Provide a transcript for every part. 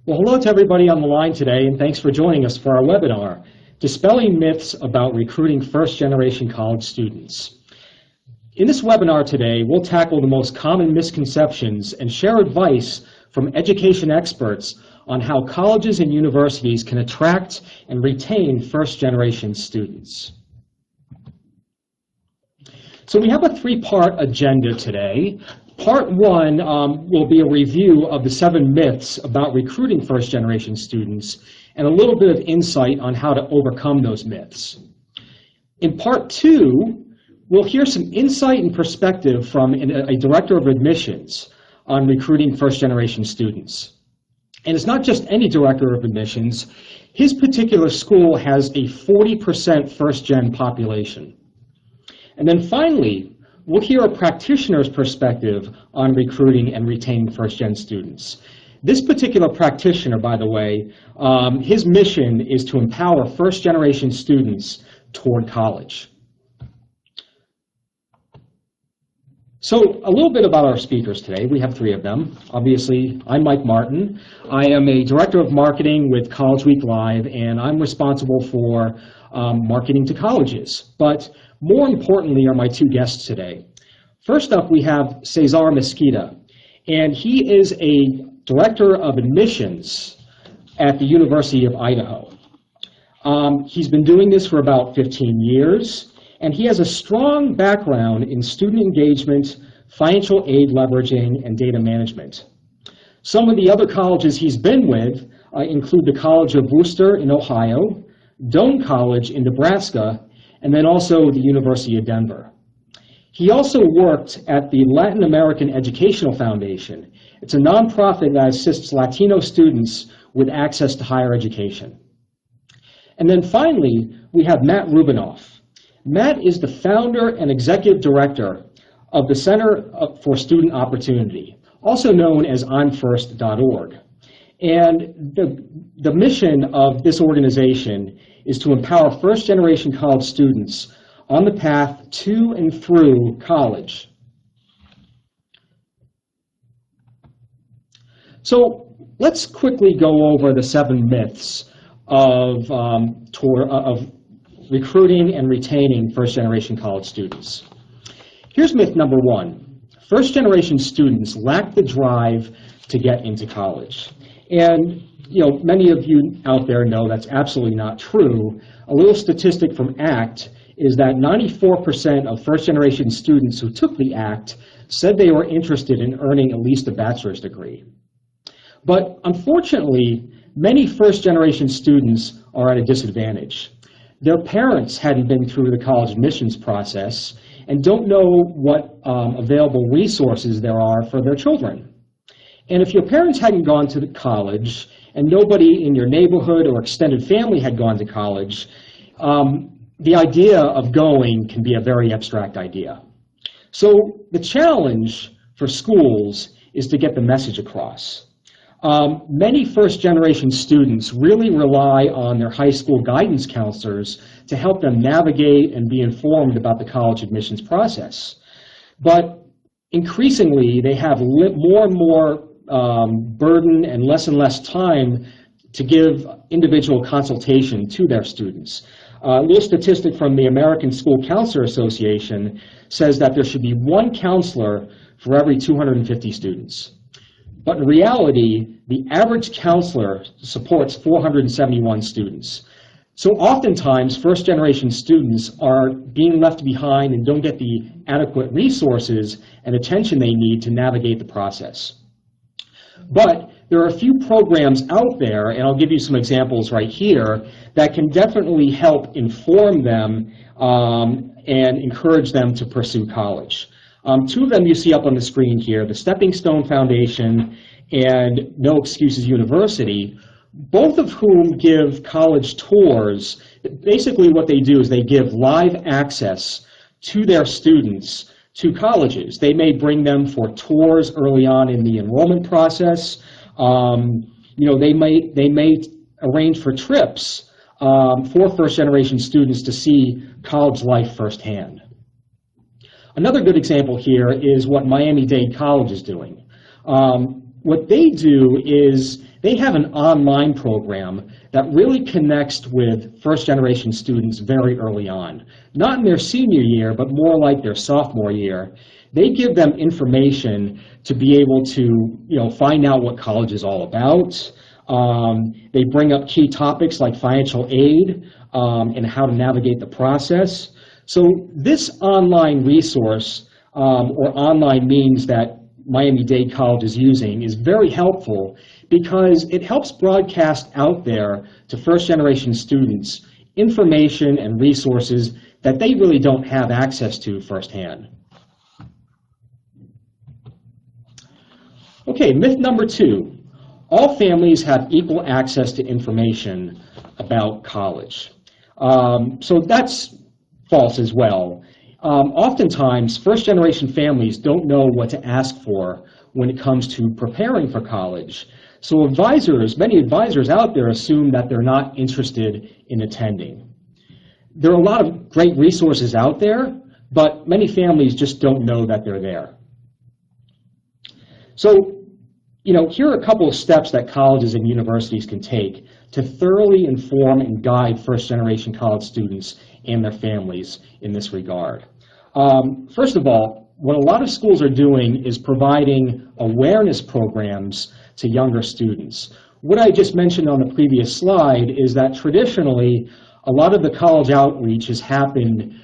Well, hello to everybody on the line today, and thanks for joining us for our webinar, Dispelling Myths About Recruiting First-Generation College Students. In this webinar today, we'll tackle the most common misconceptions and share advice from education experts on how colleges and universities can attract and retain first-generation students. So we have a three-part agenda today. Part one will be a review of the 7 myths about recruiting first-generation students and a little bit of insight on how to overcome those myths. In part two, we'll hear some insight and perspective from a director of admissions on recruiting first-generation students. And it's not just any director of admissions. His particular school has a 40% first-gen population. And then finally, we'll hear a practitioner's perspective on recruiting and retaining first-gen students. This particular practitioner, by the way, his mission is to empower first-generation students toward college. So a little bit about our speakers today. We have 3 of them. Obviously, I'm Mike Martin. I am a director of marketing with College Week Live, and I'm responsible for marketing to colleges. But more importantly are my 2 guests today. First up, we have Cesar Mesquita, and he is a director of admissions at the University of Idaho. He's been doing this for about 15 years, and he has a strong background in student engagement, financial aid leveraging, and data management. Some of the other colleges he's been with include the College of Wooster in Ohio, Doane College in Nebraska, and then also the University of Denver. He also worked at the Latin American Educational Foundation. It's a nonprofit that assists Latino students with access to higher education. And then finally, we have Matt Rubinoff. Matt is the founder and executive director of the Center for Student Opportunity, also known as I'mFirst.org. And the mission of this organization is to empower first-generation college students on the path to and through college. So let's quickly go over the 7 myths of recruiting and retaining first-generation college students. Here's myth number 1. First-generation students lack the drive to get into college. And many of you out there know that's absolutely not true. A little statistic from ACT is that 94% of first-generation students who took the ACT said they were interested in earning at least a bachelor's degree. But unfortunately, many first-generation students are at a disadvantage. Their parents hadn't been through the college admissions process and don't know what available resources there are for their children. And if your parents hadn't gone to college and nobody in your neighborhood or extended family had gone to college, the idea of going can be a very abstract idea. So the challenge for schools is to get the message across. Many first-generation students really rely on their high school guidance counselors to help them navigate and be informed about the college admissions process. But increasingly, they have more and more burden and less time to give individual consultation to their students. A little statistic from the American School Counselor Association says that there should be 1 counselor for every 250 students. But in reality, the average counselor supports 471 students. So oftentimes, first-generation students are being left behind and don't get the adequate resources and attention they need to navigate the process. But there are a few programs out there, and I'll give you some examples right here, that can definitely help inform them and encourage them to pursue college. 2 of them you see up on the screen here, the Stepping Stone Foundation and No Excuses University, both of whom give college tours. Basically what they do is they give live access to their students to colleges. They may bring them for tours early on in the enrollment process. They may arrange for trips for first-generation students to see college life firsthand. Another good example here is what Miami-Dade College is doing. what they do is they have an online program that really connects with first-generation students very early on. Not in their senior year, but more like their sophomore year. They give them information to be able to, find out what college is all about. They bring up key topics like financial aid and how to navigate the process. So this online resource or online means that Miami-Dade College is using is very helpful because it helps broadcast out there to first-generation students information and resources that they really don't have access to firsthand. Okay, myth number 2. All families have equal access to information about college. So that's false as well. Oftentimes, first-generation families don't know what to ask for when it comes to preparing for college. So many advisors out there assume that they're not interested in attending. There are a lot of great resources out there, but many families just don't know that they're there. So, here are a couple of steps that colleges and universities can take to thoroughly inform and guide first-generation college students and their families in this regard. First of all, what a lot of schools are doing is providing awareness programs to younger students. What I just mentioned on the previous slide is that traditionally, a lot of the college outreach has happened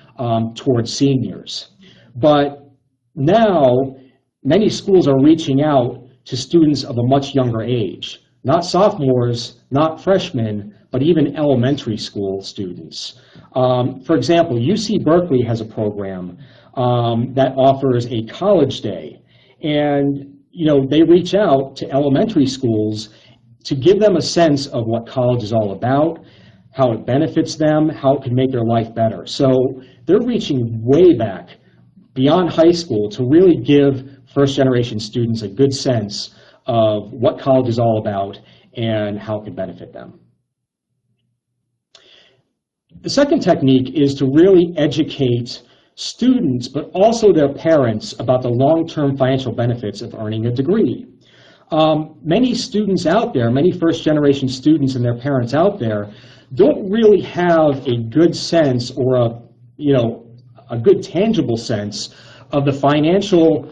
towards seniors. But now, many schools are reaching out to students of a much younger age. Not sophomores, not freshmen, but even elementary school students. For example, UC Berkeley has a program that offers a college day. And they reach out to elementary schools to give them a sense of what college is all about, how it benefits them, how it can make their life better. So they're reaching way back beyond high school to really give first-generation students a good sense of what college is all about and how it can benefit them. The second technique is to really educate students, but also their parents, about the long-term financial benefits of earning a degree. Many students out there, many first-generation students and their parents out there, don't really have a good sense or a good tangible sense of the financial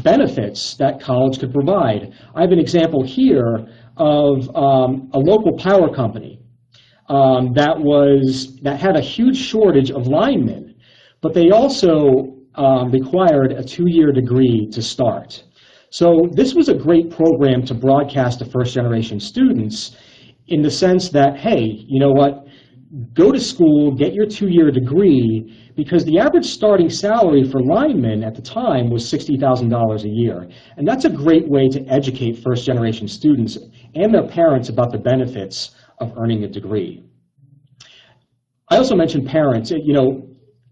benefits that college could provide. I have an example here of a local power company that had a huge shortage of linemen, but they also required a 2-year degree to start. So this was a great program to broadcast to first-generation students in the sense that, hey, you know what, go to school, get your 2-year degree, because the average starting salary for linemen at the time was $60,000 a year. And that's a great way to educate first-generation students and their parents about the benefits of earning a degree. I also mentioned parents.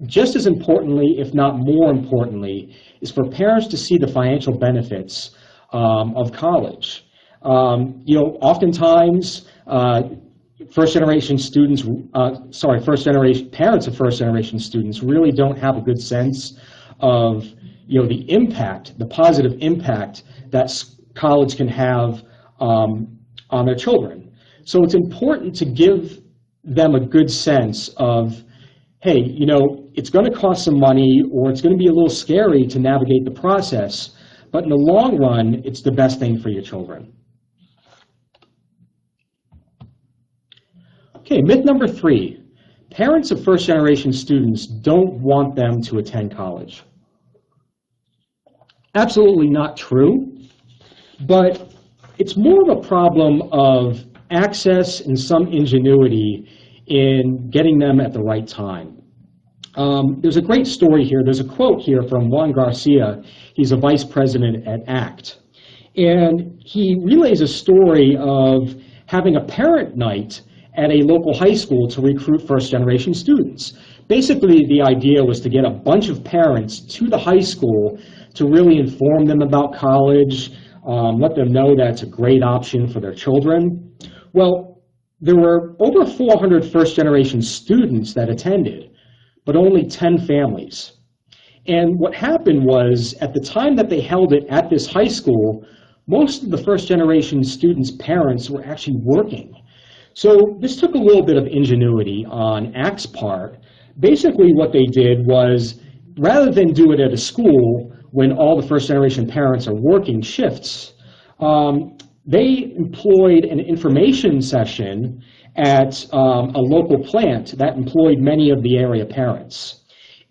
Just as importantly, if not more importantly, is for parents to see the financial benefits of college. Oftentimes, first-generation parents of first-generation students really don't have a good sense of, the positive impact that college can have on their children. So it's important to give them a good sense of, hey, it's going to cost some money, or it's going to be a little scary to navigate the process, but in the long run, it's the best thing for your children. Okay, myth number 3. Parents of first-generation students don't want them to attend college. Absolutely not true, but it's more of a problem of access and some ingenuity in getting them at the right time. There's a great story here. There's a quote here from Juan Garcia. He's a vice president at ACT. And he relays a story of having a parent night at a local high school to recruit first-generation students. Basically, the idea was to get a bunch of parents to the high school to really inform them about college, let them know that it's a great option for their children. Well, there were over 400 first-generation students that attended, but only 10 families. And what happened was, at the time that they held it at this high school, most of the first-generation students' parents were actually working. So this took a little bit of ingenuity on ACT's part. Basically what they did was, rather than do it at a school when all the first-generation parents are working shifts, they employed an information session at a local plant that employed many of the area parents.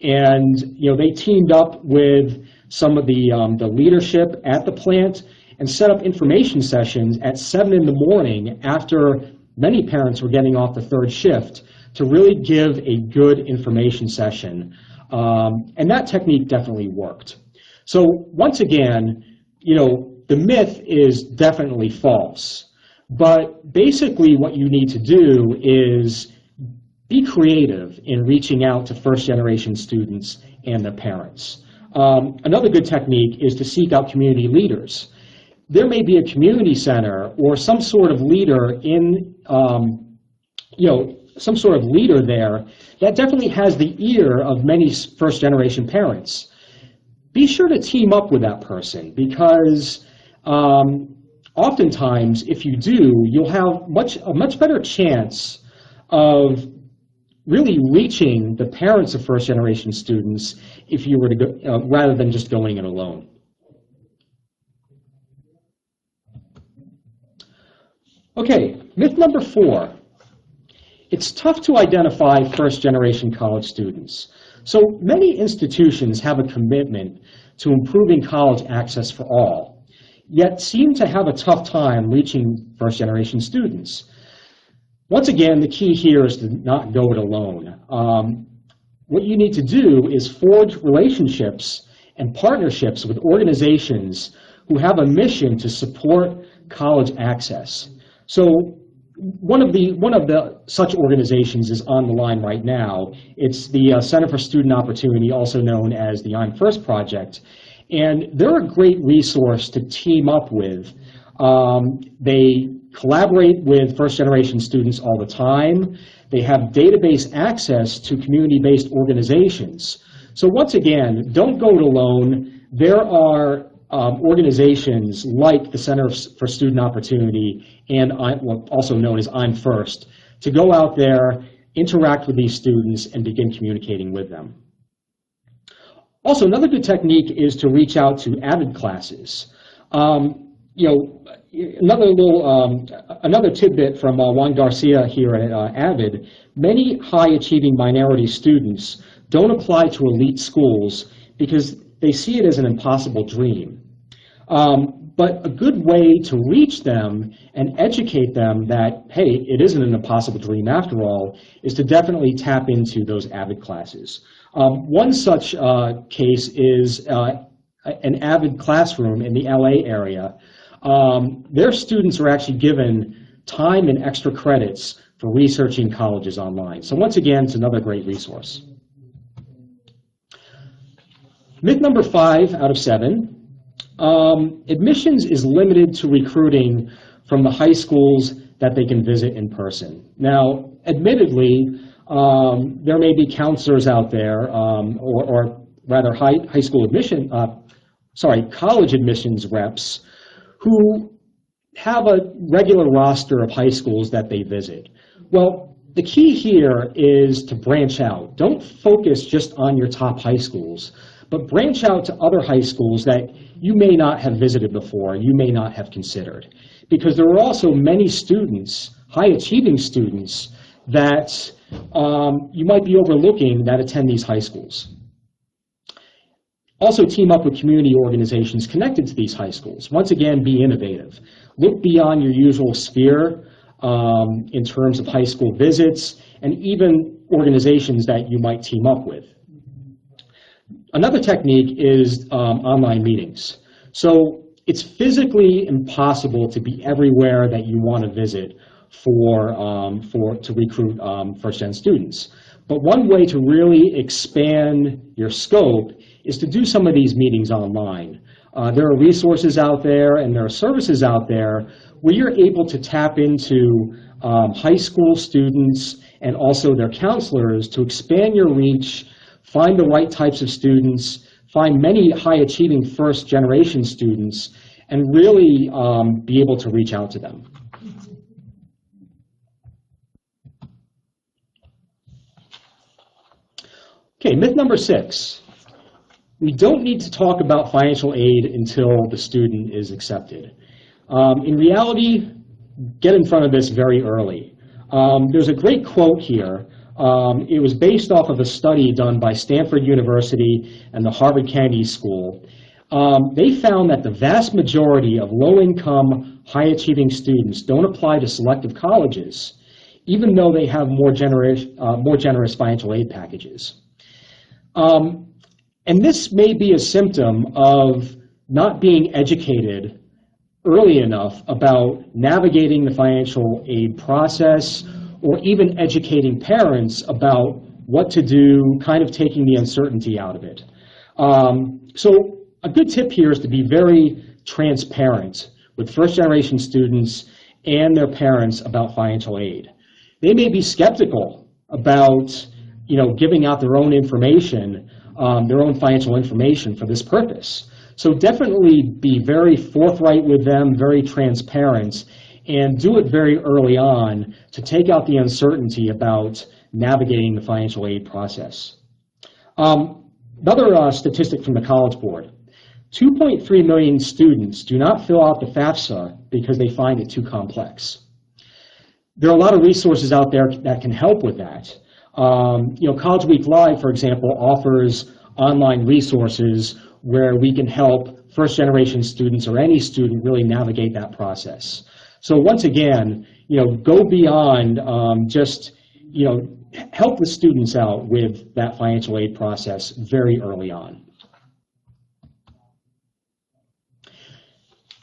And they teamed up with some of the leadership at the plant and set up information sessions at 7 in the morning after many parents were getting off the third shift to really give a good information session. And that technique definitely worked. So once again, the myth is definitely false. But basically what you need to do is be creative in reaching out to first-generation students and their parents. Another good technique is to seek out community leaders. There may be a community center or some sort of leader in, some sort of leader there that definitely has the ear of many first-generation parents. Be sure to team up with that person, because oftentimes, if you do, you'll have a much better chance of really reaching the parents of first-generation students if you were to go, rather than just going it alone. Okay, myth number 4. It's tough to identify first-generation college students. So many institutions have a commitment to improving college access for all, yet seem to have a tough time reaching first-generation students. Once again, the key here is to not go it alone. What you need to do is forge relationships and partnerships with organizations who have a mission to support college access. So one of the such organizations is on the line right now. It's the Center for Student Opportunity, also known as the I'm First Project. And they're a great resource to team up with. They collaborate with first-generation students all the time. They have database access to community-based organizations. So once again, don't go it alone. There are organizations like the Center for Student Opportunity and also known as I'm First to go out there, interact with these students, and begin communicating with them. Also, another good technique is to reach out to AVID classes. Another tidbit from Juan Garcia here at AVID, many high-achieving minority students don't apply to elite schools because they see it as an impossible dream. But a good way to reach them and educate them that, hey, it isn't an impossible dream after all, is to definitely tap into those AVID classes. One such case is an AVID classroom in the LA area. Their students are actually given time and extra credits for researching colleges online. So once again, it's another great resource. Myth number 5 out of 7. Admissions is limited to recruiting from the high schools that they can visit in person. Now, admittedly, there may be counselors out there, or rather college admissions reps who have a regular roster of high schools that they visit. Well, the key here is to branch out. Don't focus just on your top high schools, but branch out to other high schools that you may not have visited before, you may not have considered. Because there are also many students, high-achieving students, that you might be overlooking that attend these high schools. Also team up with community organizations connected to these high schools. Once again, be innovative. Look beyond your usual sphere in terms of high school visits and even organizations that you might team up with. Another technique is online meetings. So it's physically impossible to be everywhere that you want to visit to recruit first-gen students. But one way to really expand your scope is to do some of these meetings online. There are resources out there and there are services out there where you're able to tap into high school students and also their counselors to expand your reach, find the right types of students, find many high-achieving first-generation students, and really be able to reach out to them. Okay, myth number 6. We don't need to talk about financial aid until the student is accepted. In reality, get in front of this very early. There's a great quote here. It was based off of a study done by Stanford University and the Harvard Kennedy School. They found that the vast majority of low-income, high-achieving students don't apply to selective colleges, even though they have more generous financial aid packages. And this may be a symptom of not being educated early enough about navigating the financial aid process, or even educating parents about what to do, kind of taking the uncertainty out of it. So a good tip here is to be very transparent with first-generation students and their parents about financial aid. They may be skeptical about giving out their own information, their own financial information for this purpose. So definitely be very forthright with them, very transparent, and do it very early on to take out the uncertainty about navigating the financial aid process. Another statistic from the College Board, 2.3 million students do not fill out the FAFSA because they find it too complex. There are a lot of resources out there that can help with that. College Week Live, for example, offers online resources where we can help first-generation students or any student really navigate that process. So once again, go beyond just, help the students out with that financial aid process very early on.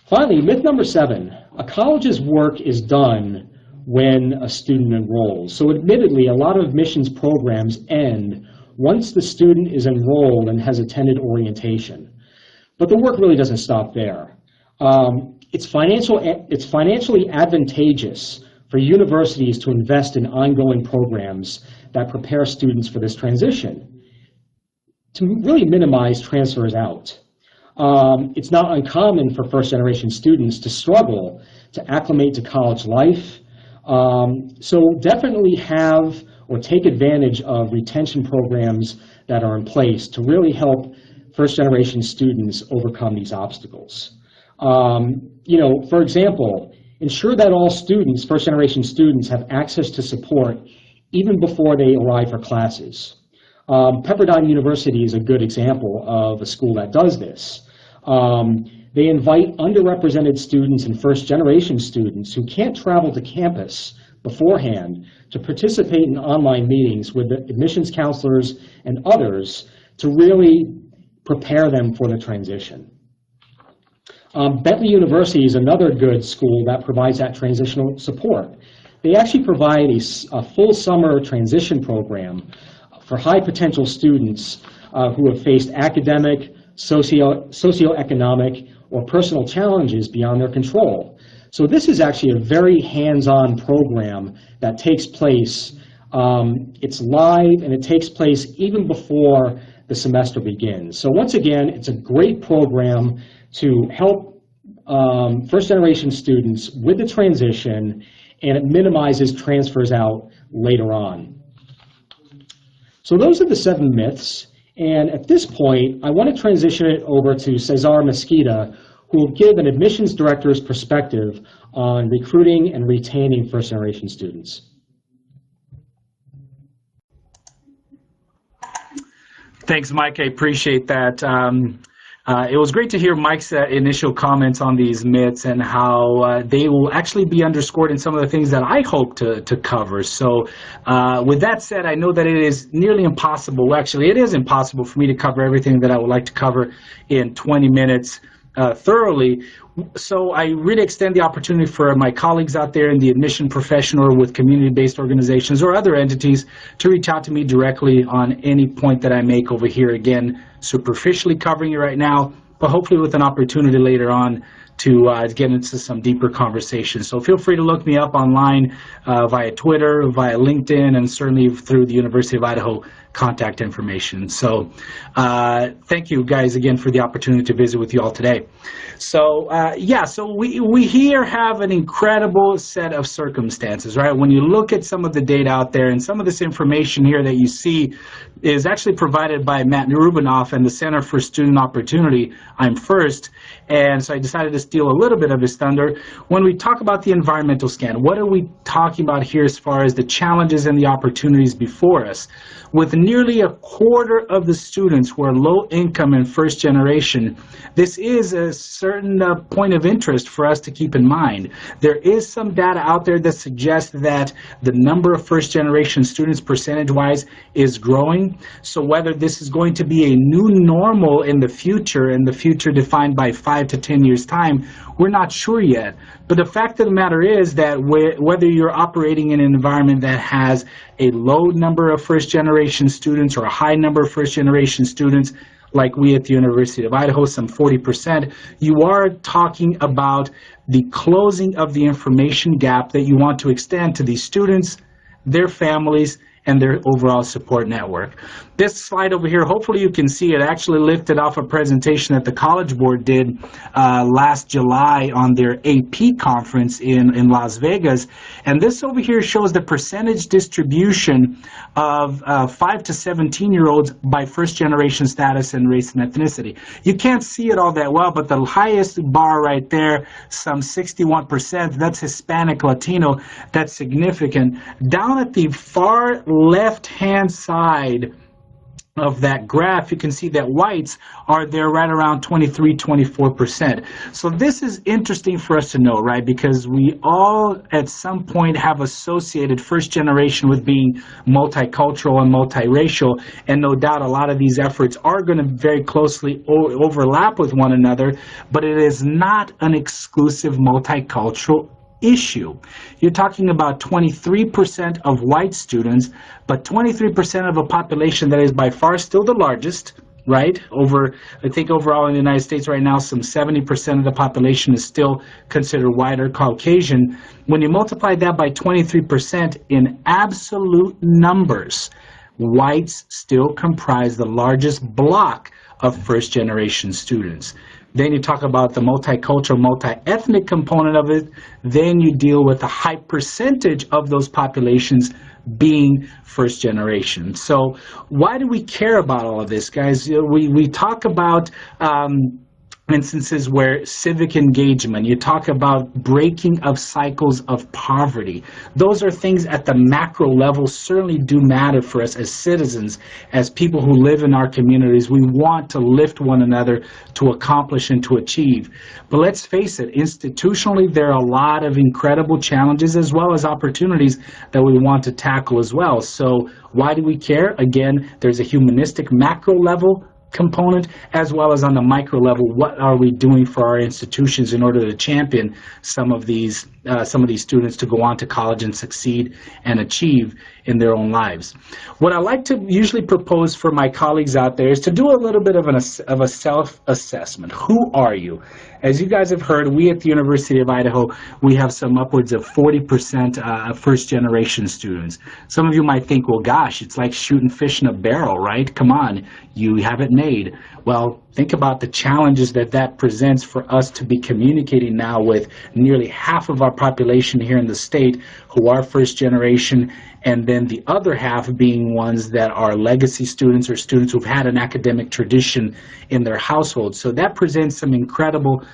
Finally, myth number 7, a college's work is done when a student enrolls. So admittedly, a lot of admissions programs end once the student is enrolled and has attended orientation. But the work really doesn't stop there. It's financially advantageous for universities to invest in ongoing programs that prepare students for this transition to really minimize transfers out. It's not uncommon for first-generation students to struggle to acclimate to college life. So definitely have or take advantage of retention programs that are in place to really help first-generation students overcome these obstacles. For example, ensure that all students, first-generation students, have access to support even before they arrive for classes. Pepperdine University is a good example of a school that does this. They invite underrepresented students and first-generation students who can't travel to campus beforehand to participate in online meetings with the admissions counselors and others to really prepare them for the transition. Bentley University is another good school that provides that transitional support. They actually provide a full summer transition program for high potential students who have faced academic, socioeconomic, or personal challenges beyond their control. So this is actually a very hands-on program that takes place. It's live and it takes place even before the semester begins. So once again, it's a great program to help first-generation students with the transition, and it minimizes transfers out later on. So those are the 7 myths, and at this point, I want to transition it over to Cesar Mesquita, who will give an admissions director's perspective on recruiting and retaining first-generation students. Thanks, Mike. I appreciate that. It was great to hear Mike's initial comments on these myths and how they will actually be underscored in some of the things that I hope to cover. So with that said, I know that it is nearly impossible, actually it is impossible for me to cover everything that I would like to cover in 20 minutes thoroughly. So I really extend the opportunity for my colleagues out there in the admission profession or with community-based organizations or other entities to reach out to me directly on any point that I make over here. Again, superficially covering it right now, but hopefully with an opportunity later on to get into some deeper conversations. So feel free to look me up online via Twitter, via LinkedIn, and certainly through the University of Idaho contact information. So thank you guys again for the opportunity to visit with you all today. So so we here have an incredible set of circumstances, right? When you look at some of the data out there, and some of this information here that you see is actually provided by Matt Rubinoff and the Center for Student Opportunity. I'm First, and so I decided to steal a little bit of his thunder. When we talk about the environmental scan, what are we talking about here as far as the challenges and the opportunities before us? With nearly a quarter of the students who are low income and first generation, this is a certain point of interest for us to keep in mind. There is some data out there that suggests that the number of first generation students percentage-wise is growing. So whether this is going to be a new normal in the future, defined by 5 to 10 years time, we're not sure yet. But the fact of the matter is that whether you're operating in an environment that has a low number of first generation students or a high number of first generation students, like we at the University of Idaho, some 40%, you are talking about the closing of the information gap that you want to extend to these students, their families, and their overall support network. This slide over here, hopefully you can see it, actually lifted off a presentation that the College Board did last July on their AP conference in Las Vegas. And this over here shows the percentage distribution of 5 to 17-year-olds by first generation status and race and ethnicity. You can't see it all that well, but the highest bar right there, some 61%, that's Hispanic Latino, that's significant. Down at the far left-hand side of that graph, you can see that whites are there right around 23-24%. So this is interesting for us to know, right? Because we all at some point have associated first generation with being multicultural and multiracial, and no doubt a lot of these efforts are going to very closely overlap with one another, but it is not an exclusive multicultural issue. You're talking about 23% of white students, but 23% of a population that is by far still the largest, right? I think overall in the United States right now, some 70% of the population is still considered white or Caucasian. When you multiply that by 23% in absolute numbers, whites still comprise the largest block of first generation students. Then you talk about the multicultural, multi-ethnic component of it. Then you deal with a high percentage of those populations being first generation. So why do we care about all of this, guys? We talk about instances where civic engagement, you talk about breaking of cycles of poverty. Those are things at the macro level certainly do matter for us as citizens, as people who live in our communities. We want to lift one another to accomplish and to achieve. But let's face it, institutionally, there are a lot of incredible challenges as well as opportunities that we want to tackle as well. So why do we care? Again, there's a humanistic macro level component, as well as on the micro level, what are we doing for our institutions in order to champion some of these students to go on to college and succeed and achieve in their own lives. What I like to usually propose for my colleagues out there is to do a little bit of a self-assessment. Who are you? As you guys have heard, we at the University of Idaho, we have some upwards of 40% first-generation students. Some of you might think, well, gosh, it's like shooting fish in a barrel, right? Come on, you have it made. Well, think about the challenges that presents for us to be communicating now with nearly half of our population here in the state who are first generation, and then the other half being ones that are legacy students or students who've had an academic tradition in their household. So that presents some incredible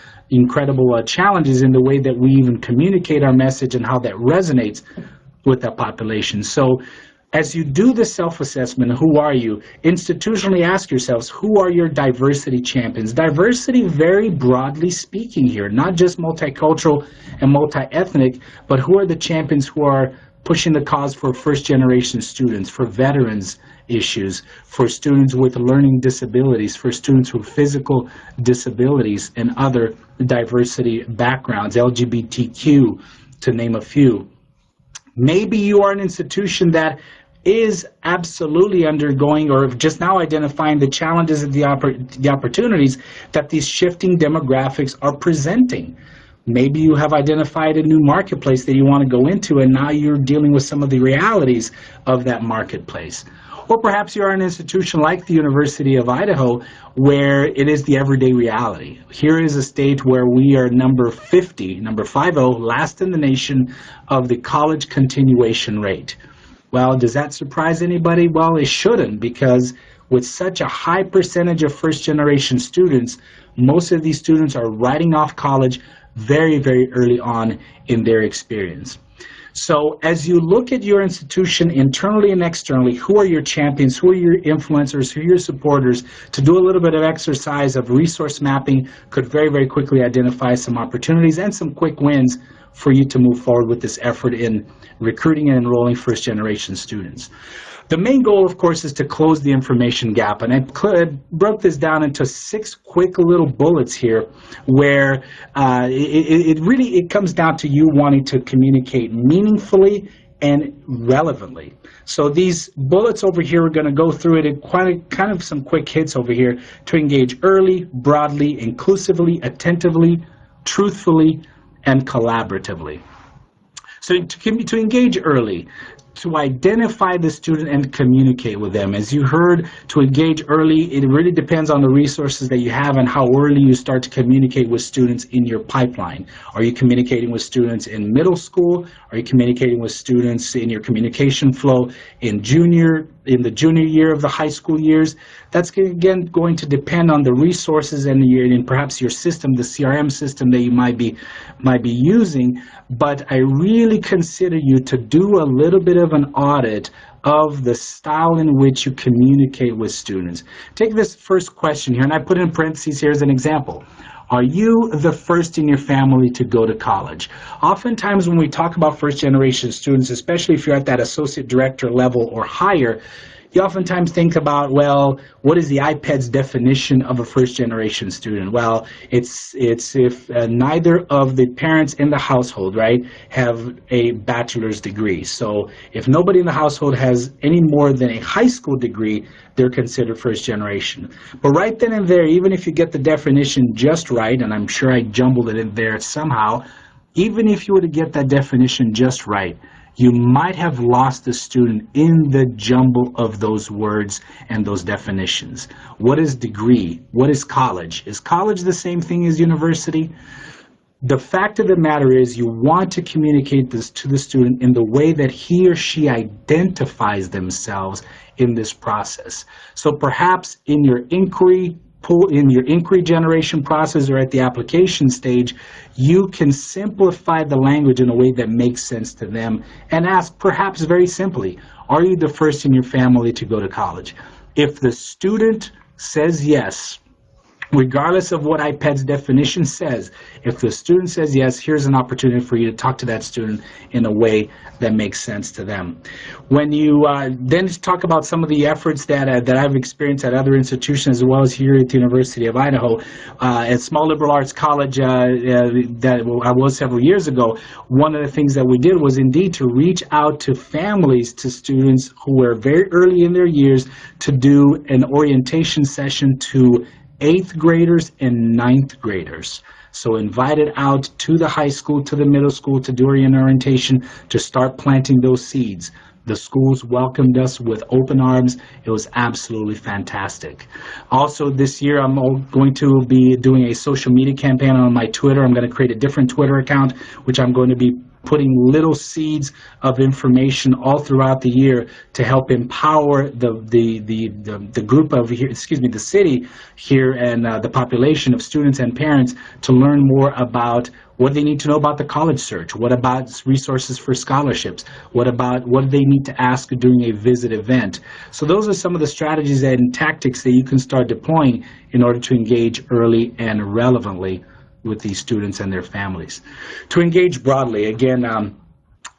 challenges in the way that we even communicate our message and how that resonates with that population. So as you do the self-assessment, who are you? Institutionally ask yourselves, who are your diversity champions? Diversity very broadly speaking here, not just multicultural and multi-ethnic, but who are the champions who are pushing the cause for first-generation students, for veterans issues, for students with learning disabilities, for students with physical disabilities and other diversity backgrounds, LGBTQ, to name a few. Maybe you are an institution that is absolutely undergoing or just now identifying the challenges and the opportunities that these shifting demographics are presenting. Maybe you have identified a new marketplace that you want to go into, and now you're dealing with some of the realities of that marketplace. Or perhaps you are an institution like the University of Idaho where it is the everyday reality. Here is a state where we are number 50, number 50, last in the nation of the college continuation rate. Well, does that surprise anybody? Well, it shouldn't, because with such a high percentage of first-generation students, most of these students are writing off college very, very early on in their experience. So as you look at your institution internally and externally, who are your champions, who are your influencers, who are your supporters, to do a little bit of exercise of resource mapping could very, very quickly identify some opportunities and some quick wins for you to move forward with this effort in recruiting and enrolling first-generation students. The main goal, of course, is to close the information gap, and I broke this down into 6 quick little bullets here, where it really comes down to you wanting to communicate meaningfully and relevantly. So these bullets over here, we're going to go through it in kind of some quick hits over here: to engage early, broadly, inclusively, attentively, truthfully, and collaboratively. So to engage early, to identify the student and communicate with them. As you heard, to engage early, it really depends on the resources that you have and how early you start to communicate with students in your pipeline. Are you communicating with students in middle school? Are you communicating with students in your communication flow in the junior year of the high school years? That's, again, going to depend on the resources and perhaps your system, the CRM system that you might be using. But I really consider you to do a little bit of an audit of the style in which you communicate with students. Take this first question here, and I put in parentheses here as an example. Are you the first in your family to go to college? Oftentimes when we talk about first-generation students, especially if you're at that associate director level or higher, you oftentimes think about, well, what is the IPED's definition of a first-generation student? Well, it's if neither of the parents in the household, right, have a bachelor's degree. So if nobody in the household has any more than a high school degree, they're considered first generation. But right then and there, even if you get the definition just right, and I'm sure I jumbled it in there somehow, even if you were to get that definition just right, you might have lost the student in the jumble of those words and those definitions. What is degree? What is college? Is college the same thing as university? The fact of the matter is, you want to communicate this to the student in the way that he or she identifies themselves in this process. So perhaps in your inquiry generation process or at the application stage, you can simplify the language in a way that makes sense to them and ask, perhaps very simply, are you the first in your family to go to college? If the student says yes, regardless of what IPED's definition says, if the student says yes, here's an opportunity for you to talk to that student in a way that makes sense to them. When you then talk about some of the efforts that I've experienced at other institutions as well as here at the University of Idaho, at Small Liberal Arts College that I was several years ago, one of the things that we did was indeed to reach out to families, to students who were very early in their years, to do an orientation session to 8th graders and 9th graders. So invited out to the high school, to the middle school, to do an orientation, to start planting those seeds. The schools welcomed us with open arms. It was absolutely fantastic. Also this year, I'm going to be doing a social media campaign on my Twitter. I'm going to create a different Twitter account, which I'm going to be putting little seeds of information all throughout the year to help empower the group of here, the city here, and the population of students and parents to learn more about what they need to know about the college search, what about resources for scholarships, what do they need to ask during a visit event. So those are some of the strategies and tactics that you can start deploying in order to engage early and relevantly with these students and their families. To engage broadly, again,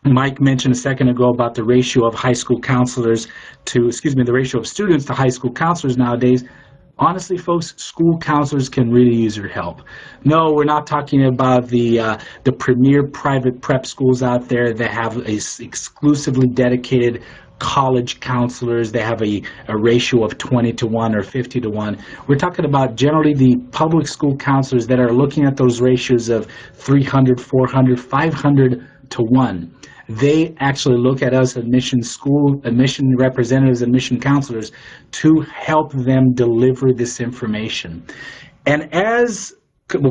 Mike mentioned a second ago about the ratio of high school counselors the ratio of students to high school counselors nowadays. Honestly, folks, school counselors can really use your help. No, we're not talking about the premier private prep schools out there that have exclusively dedicated college counselors. They have a ratio of 20-to-1 or 50-to-1. We're talking about generally the public school counselors that are looking at those ratios of 300, 400, 500 to one. They actually look at us admission representatives, admission counselors to help them deliver this information. And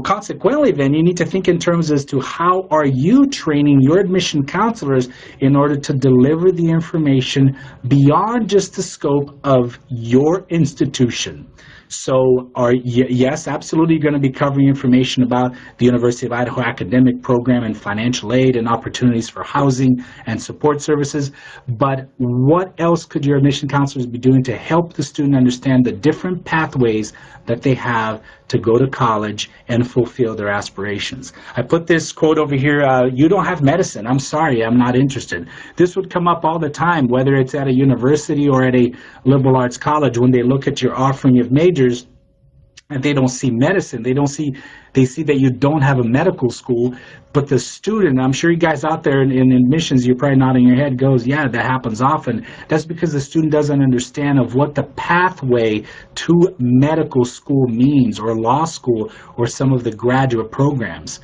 consequently, then, you need to think in terms as to how are you training your admission counselors in order to deliver the information beyond just the scope of your institution. So yes, absolutely, you're going to be covering information about the University of Idaho academic program and financial aid and opportunities for housing and support services. But what else could your admission counselors be doing to help the student understand the different pathways that they have to go to college and fulfill their aspirations? I put this quote over here, you don't have medicine. I'm sorry, I'm not interested. This would come up all the time, whether it's at a university or at a liberal arts college, when they look at your offering of majors and they don't see medicine. They see that you don't have a medical school, but the student, I'm sure you guys out there in admissions, you're probably nodding your head, goes, yeah, that happens often. That's because the student doesn't understand of what the pathway to medical school means, or law school, or some of the graduate programs.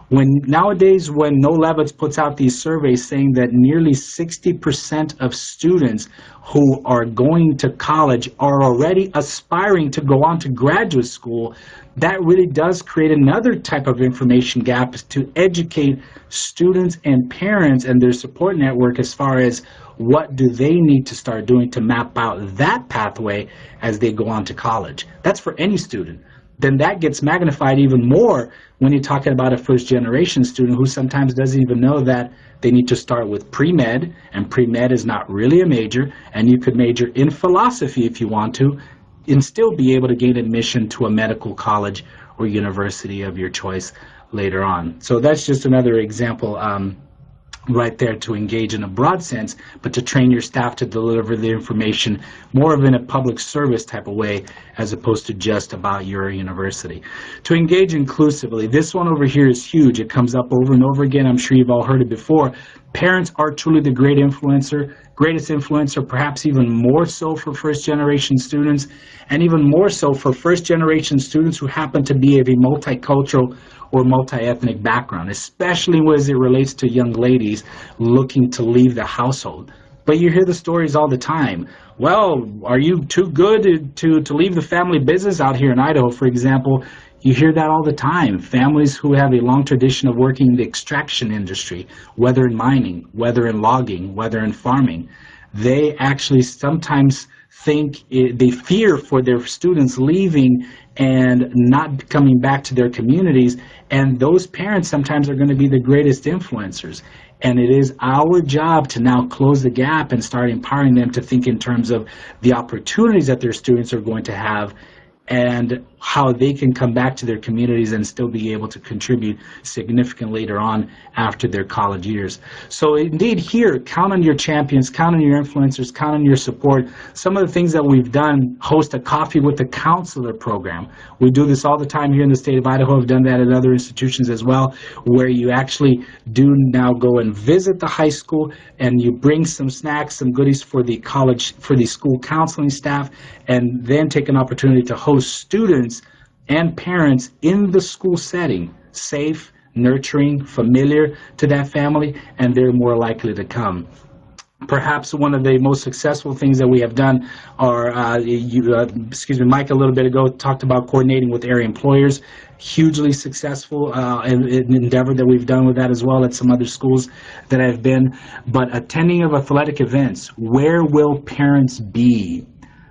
Nowadays, when No Levitz puts out these surveys saying that nearly 60% of students who are going to college are already aspiring to go on to graduate school, that really does create another type of information gap to educate students and parents and their support network as far as what do they need to start doing to map out that pathway as they go on to college. That's for any student. Then that gets magnified even more when you're talking about a first-generation student who sometimes doesn't even know that they need to start with pre-med, and pre-med is not really a major, and you could major in philosophy if you want to, and still be able to gain admission to a medical college or university of your choice later on. So that's just another example right there to engage in a broad sense, but to train your staff to deliver the information more of in a public service type of way as opposed to just about your university. To engage inclusively, this one over here is huge. It comes up over and over again. I'm sure you've all heard it before. Parents are truly the greatest influencer, perhaps even more so for first-generation students, and even more so for first-generation students who happen to be of a multicultural or multi-ethnic background, especially as it relates to young ladies looking to leave the household. But you hear the stories all the time. Well, are you too good to leave the family business out here in Idaho, for example? You hear that all the time. Families who have a long tradition of working in the extraction industry, whether in mining, whether in logging, whether in farming, they actually sometimes they fear for their students leaving and not coming back to their communities, and those parents sometimes are going to be the greatest influencers. And it is our job to now close the gap and start empowering them to think in terms of the opportunities that their students are going to have and how they can come back to their communities and still be able to contribute significantly later on after their college years. So indeed here, count on your champions, count on your influencers, count on your support. Some of the things that we've done, host a coffee with the counselor program. We do this all the time here in the state of Idaho. I've done that at other institutions as well, where you actually do now go and visit the high school and you bring some snacks, some goodies for the college, for the school counseling staff, and then take an opportunity to host students and parents in the school setting, safe, nurturing, familiar to that family, and they're more likely to come. Perhaps one of the most successful things that we have done are, Mike a little bit ago talked about coordinating with area employers. Hugely successful an endeavor that we've done with that as well at some other schools that I've been. But attending of athletic events, where will parents be?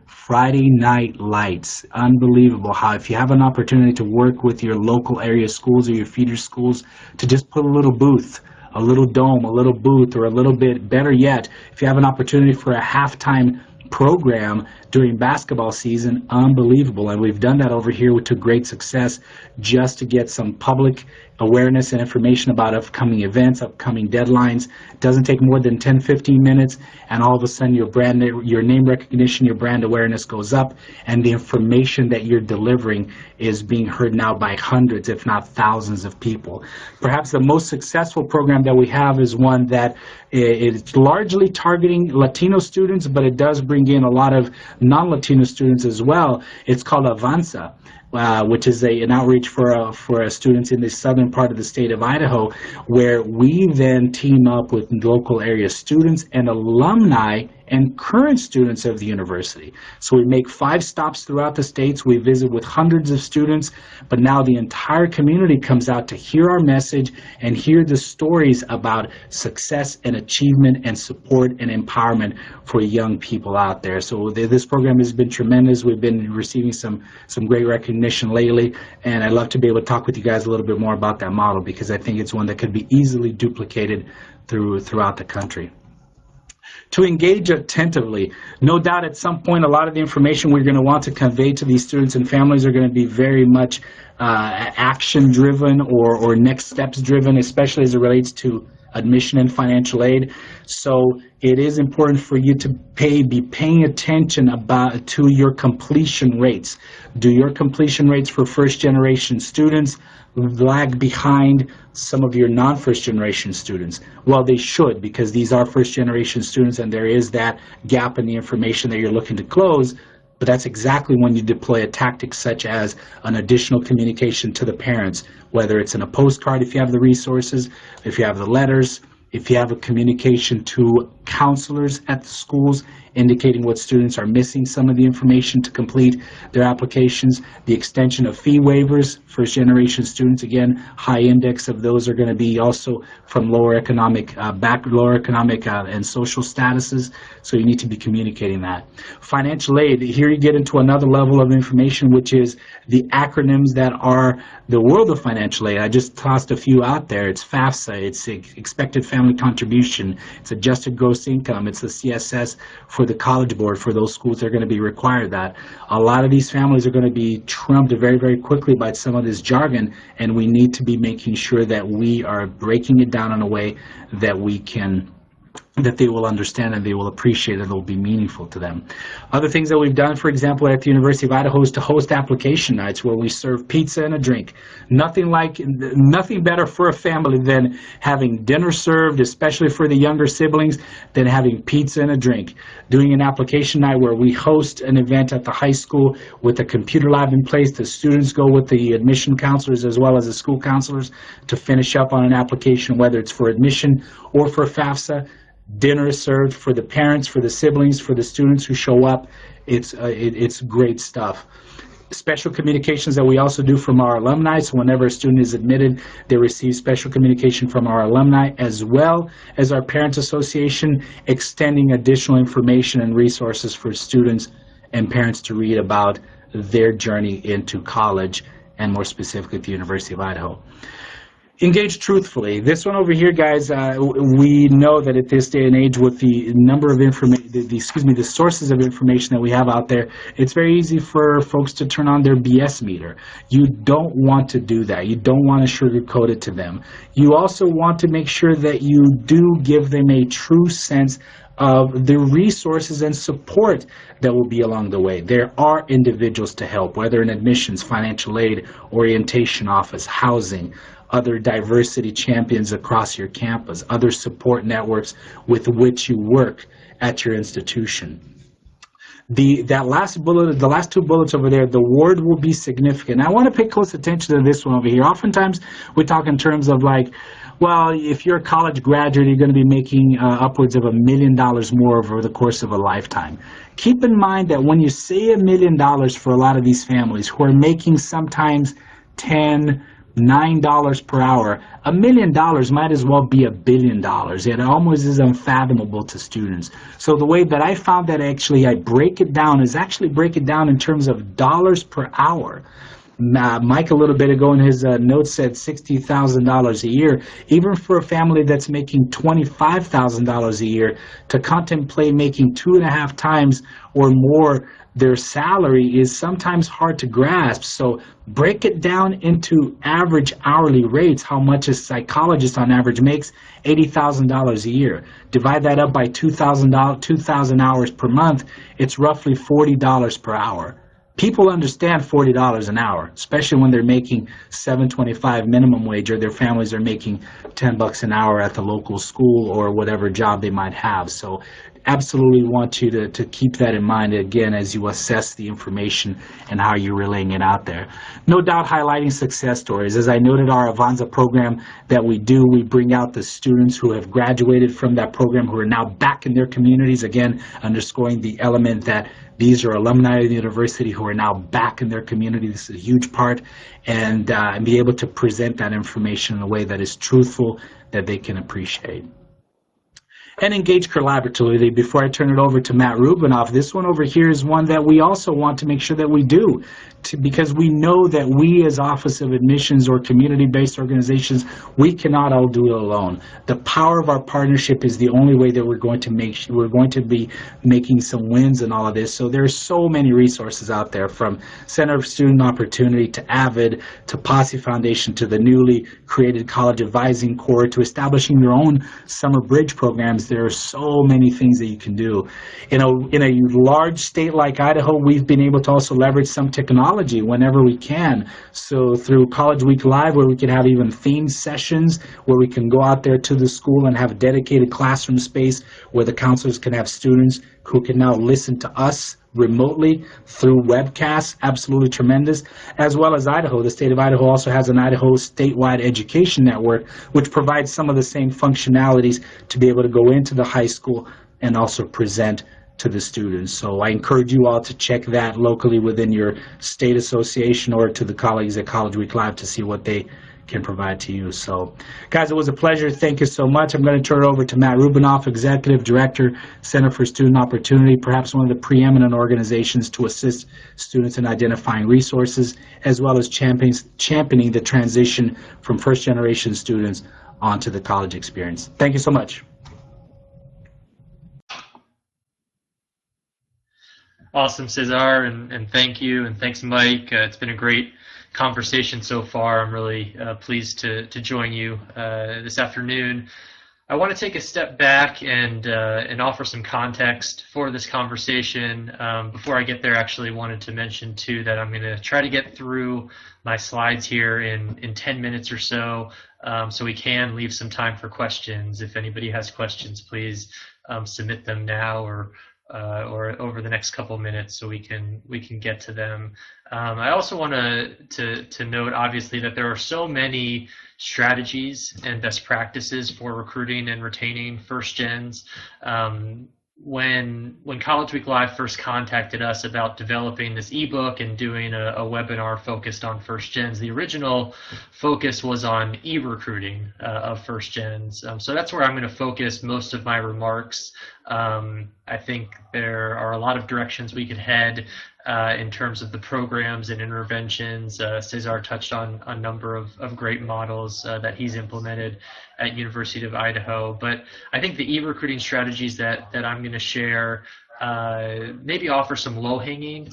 Friday night lights, unbelievable how if you have an opportunity to work with your local area schools or your feeder schools to just put a little booth, a little dome, a little booth, or a little bit better yet, if you have an opportunity for a halftime program during basketball season, unbelievable. And we've done that over here to great success just to get some public awareness and information about upcoming events, upcoming deadlines. It doesn't take more than 10-15 minutes, and all of a sudden your name recognition, your brand awareness goes up, and the information that you're delivering is being heard now by hundreds, if not thousands of people. Perhaps the most successful program that we have is one that is largely targeting Latino students, but it does bring in a lot of non-Latino students as well. It's called Avanza. which is an outreach for students in the southern part of the state of Idaho, where we then team up with local area students and alumni and current students of the university. So we make 5 stops throughout the states. We visit with hundreds of students, but now the entire community comes out to hear our message and hear the stories about success and achievement and support and empowerment for young people out there. So this program has been tremendous. We've been receiving some great recognition lately, and I'd love to be able to talk with you guys a little bit more about that model, because I think it's one that could be easily duplicated throughout the country. To engage attentively. No doubt at some point a lot of the information we're going to want to convey to these students and families are going to be very much action driven or next steps driven, especially as it relates to admission and financial aid. So it is important for you to be paying attention to your completion rates. Do your completion rates for first generation students lag behind some of your non-first generation students? Well, they should, because these are first generation students and there is that gap in the information that you're looking to close. But that's exactly when you deploy a tactic such as an additional communication to the parents, whether it's in a postcard if you have the resources, if you have the letters, if you have a communication to counselors at the schools indicating what students are missing, some of the information to complete their applications, the extension of fee waivers, first generation students, again, high index of those are going to be also from lower economic and social statuses, so you need to be communicating that. Financial aid, here you get into another level of information, which is the acronyms that are the world of financial aid. I just tossed a few out there. It's FAFSA, it's expected family contribution, it's adjusted gross income, it's the CSS for the College Board for those schools that are going to be required that. A lot of these families are going to be trumped very, very quickly by some of this jargon, and we need to be making sure that we are breaking it down in a way that that they will understand and they will appreciate and it will be meaningful to them. Other things that we've done, for example, at the University of Idaho is to host application nights where we serve pizza and a drink. Nothing better for a family than having dinner served, especially for the younger siblings, than having pizza and a drink. Doing an application night where we host an event at the high school with a computer lab in place. The students go with the admission counselors as well as the school counselors to finish up on an application, whether it's for admission or for FAFSA. Dinner is served for the parents, for the siblings, for the students who show up. It's great stuff. Special communications that we also do from our alumni. So whenever a student is admitted, they receive special communication from our alumni as well as our Parents Association, extending additional information and resources for students and parents to read about their journey into college and more specifically at the University of Idaho. Engage truthfully. This one over here, guys, we know that at this day and age with the number of the sources of information that we have out there, it's very easy for folks to turn on their BS meter. You don't want to do that. You don't want to sugarcoat it to them. You also want to make sure that you do give them a true sense of the resources and support that will be along the way. There are individuals to help, whether in admissions, financial aid, orientation office, housing, other diversity champions across your campus, other support networks with which you work at your institution. The last two bullets over there, the ward will be significant. I want to pay close attention to this one over here. Oftentimes we talk in terms of like, well, if you're a college graduate, you're going to be making upwards of $1 million more over the course of a lifetime. Keep in mind that when you say $1 million for a lot of these families who are making sometimes $9 per hour, $1 million might as well be $1 billion. It almost is unfathomable to students. So the way that I found that actually I break it down in terms of dollars per hour. Mike a little bit ago in his notes said $60,000 a year. Even for a family that's making $25,000 a year, to contemplate making 2.5 times or more their salary is sometimes hard to grasp. So break it down into average hourly rates. How much a psychologist on average makes? $80,000 a year. Divide that up by 2,000 hours per month. It's roughly $40 per hour. People understand $40 an hour, especially when they're making $7.25 minimum wage or their families are making $10 an hour at the local school or whatever job they might have. So absolutely want you to keep that in mind, again, as you assess the information and how you're relaying it out there. No doubt highlighting success stories. As I noted, our Avanza program that we do, we bring out the students who have graduated from that program who are now back in their communities, again, underscoring the element that these are alumni of the university who are now back in their community. This is a huge part, and be able to present that information in a way that is truthful, that they can appreciate. And engage collaboratively. Before I turn it over to Matt Rubinoff, this one over here is one that we also want to make sure that we do, because we know that we as Office of Admissions or community-based organizations, we cannot all do it alone. The power of our partnership is the only way that we're going to be making some wins in all of this. So there's so many resources out there, from Center for Student Opportunity to AVID to Posse Foundation to the newly created College Advising Corps to establishing your own summer bridge programs. There are so many things that you can do. In a large state like Idaho, we've been able to also leverage some technology whenever we can. So through College Week Live, where we can have even themed sessions, where we can go out there to the school and have a dedicated classroom space where the counselors can have students who can now listen to us remotely through webcasts. Absolutely tremendous. As well as Idaho, the state of Idaho also has an Idaho statewide education network, which provides some of the same functionalities to be able to go into the high school and also present to the students. So I encourage you all to check that locally within your state association or to the colleagues at College Week Live to see what they can provide to you. So guys, it was a pleasure. Thank you so much. I'm going to turn it over to Matt Rubinoff, Executive Director, Center for Student Opportunity, perhaps one of the preeminent organizations to assist students in identifying resources, as well as championing the transition from first-generation students onto the college experience. Thank you so much. Awesome, Cesar, and thank you, and thanks, Mike. It's been a great conversation so far. I'm really pleased to join you this afternoon. I want to take a step back and offer some context for this conversation. Before I get there, I actually wanted to mention too that I'm going to try to get through my slides here in 10 minutes or so, so we can leave some time for questions. If anybody has questions, please submit them now or over the next couple minutes, so we can get to them. I also want to note, obviously, that there are so many strategies and best practices for recruiting and retaining first gens. When College Week Live first contacted us about developing this ebook and doing a webinar focused on first gens, the original focus was on e-recruiting of first gens. So that's where I'm going to focus most of my remarks. I think there are a lot of directions we could head in terms of the programs and interventions. Cesar touched on a number of great models that he's implemented at University of Idaho. But I think the e-recruiting strategies that I'm going to share maybe offer some low-hanging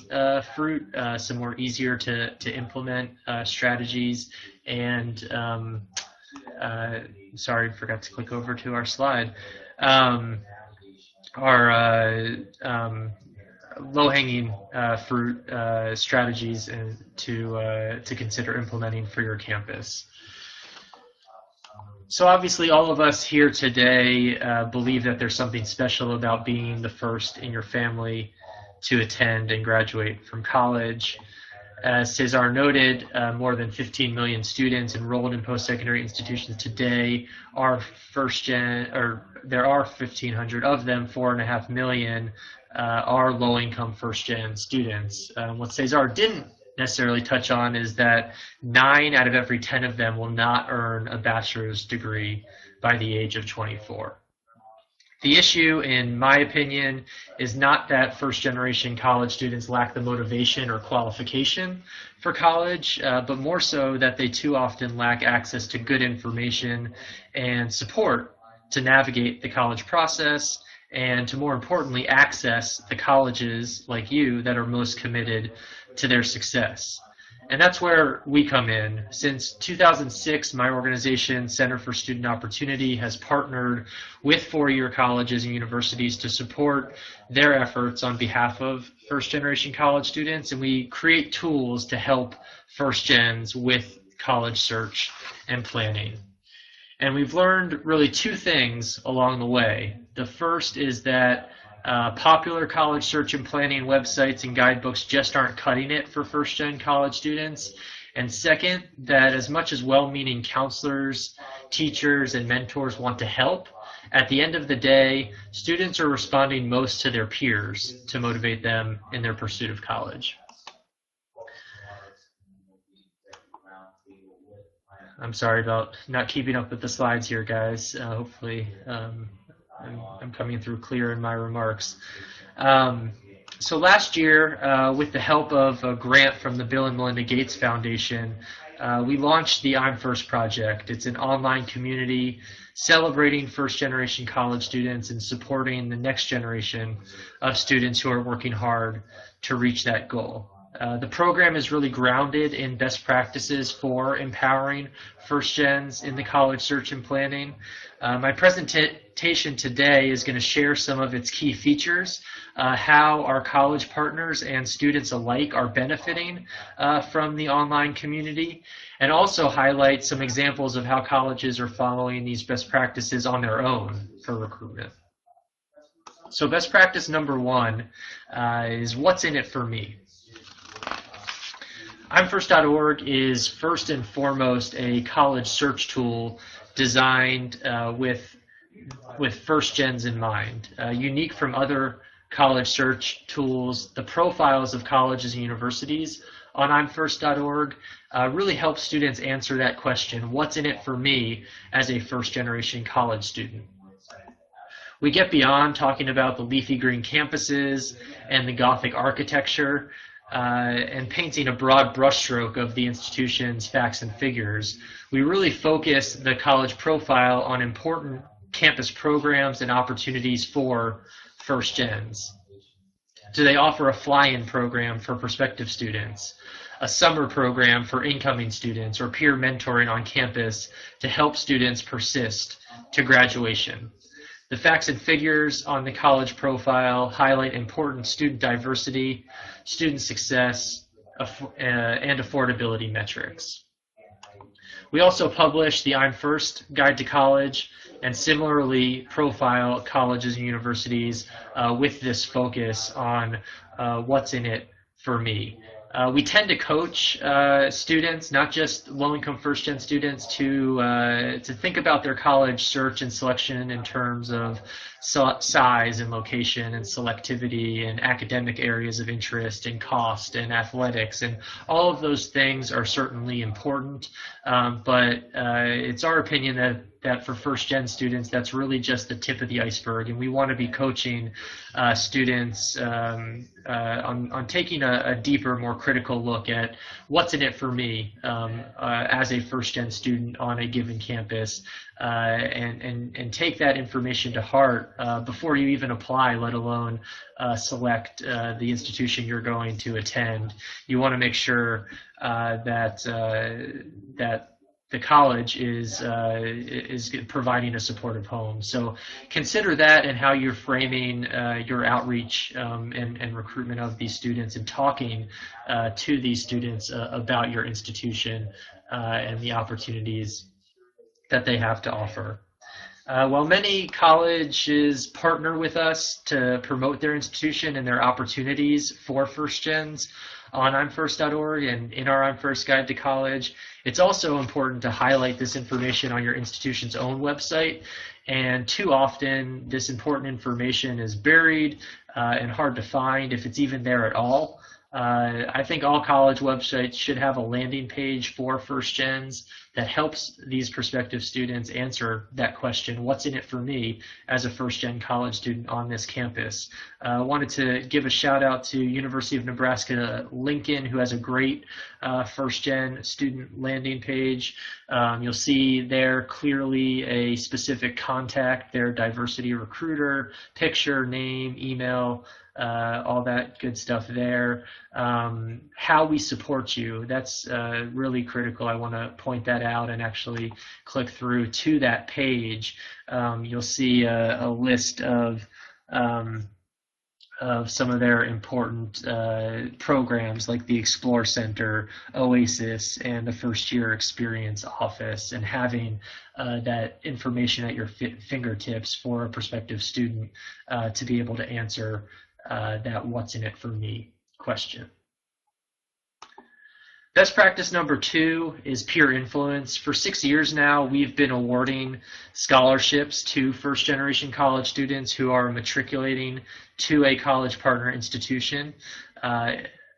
fruit, some more easier to implement strategies. And sorry, forgot to click over to our slide. Our low-hanging fruit strategies to consider implementing for your campus. So obviously all of us here today believe that there's something special about being the first in your family to attend and graduate from college. As Cesar noted, more than 15 million students enrolled in post-secondary institutions today are first gen, or there are 1,500 of them. 4.5 million are low-income first-gen students. What Cesar didn't necessarily touch on is that 9 out of every 10 of them will not earn a bachelor's degree by the age of 24. The issue, in my opinion, is not that first-generation college students lack the motivation or qualification for college, but more so that they too often lack access to good information and support to navigate the college process, and to, more importantly, access the colleges like you that are most committed to their success. And that's where we come in. Since 2006, my organization, Center for Student Opportunity, has partnered with four-year colleges and universities to support their efforts on behalf of first-generation college students, and we create tools to help first gens with college search and planning. And we've learned really two things along the way. The first is that popular college search and planning websites and guidebooks just aren't cutting it for first-gen college students. And second, that as much as well-meaning counselors, teachers, and mentors want to help, at the end of the day, students are responding most to their peers to motivate them in their pursuit of college. I'm sorry about not keeping up with the slides here, guys. Hopefully I'm coming through clear in my remarks. So last year, with the help of a grant from the Bill and Melinda Gates Foundation, we launched the I'm First project. It's an online community celebrating first-generation college students and supporting the next generation of students who are working hard to reach that goal. The program is really grounded in best practices for empowering first gens in the college search and planning. My presentation today is going to share some of its key features, how our college partners and students alike are benefiting from the online community, and also highlight some examples of how colleges are following these best practices on their own for recruitment. So best practice number one is what's in it for me. I'mFirst.org is first and foremost a college search tool designed with first gens in mind. Unique from other college search tools, the profiles of colleges and universities on I'mFirst.org really help students answer that question, what's in it for me as a first-generation college student? We get beyond talking about the leafy green campuses and the Gothic architecture and painting a broad brushstroke of the institution's facts and figures. We really focus the college profile on important campus programs and opportunities for first gens. Do they offer a fly-in program for prospective students, a summer program for incoming students, or peer mentoring on campus to help students persist to graduation? The facts and figures on the college profile highlight important student diversity, student success, and affordability metrics. We also publish the I'm First Guide to College and similarly profile colleges and universities with this focus on what's in it for me. We tend to coach students, not just low-income first-gen students, to think about their college search and selection in terms of size and location and selectivity and academic areas of interest and cost and athletics, and all of those things are certainly important, but it's our opinion that for first-gen students, that's really just the tip of the iceberg, and we want to be coaching students on taking a deeper, more critical look at what's in it for me as a first-gen student on a given campus, and take that information to heart before you even apply, let alone select the institution you're going to attend. You want to make sure that the college is providing a supportive home. So consider that and how you're framing your outreach and recruitment of these students, and talking to these students about your institution and the opportunities that they have to offer. While many colleges partner with us to promote their institution and their opportunities for first gens on I'mFirst.org and in our I'm First Guide to College, it's also important to highlight this information on your institution's own website. And too often, this important information is buried and hard to find, if it's even there at all. I think all college websites should have a landing page for first gens that helps these prospective students answer that question, what's in it for me as a first gen college student on this campus? I wanted to give a shout out to University of Nebraska Lincoln, who has a great first gen student landing page. You'll see there clearly a specific contact, their diversity recruiter, picture, name, email, all that good stuff there. How we support you, that's really critical. I want to point that out and actually click through to that page. You'll see a list of of some of their important programs like the Explore Center, Oasis, and the First Year Experience Office, and having that information at your fingertips for a prospective student to be able to answer that "what's in it for me" question. Best practice number 2 is peer influence. For 6 years now, we've been awarding scholarships to first-generation college students who are matriculating to a college partner institution.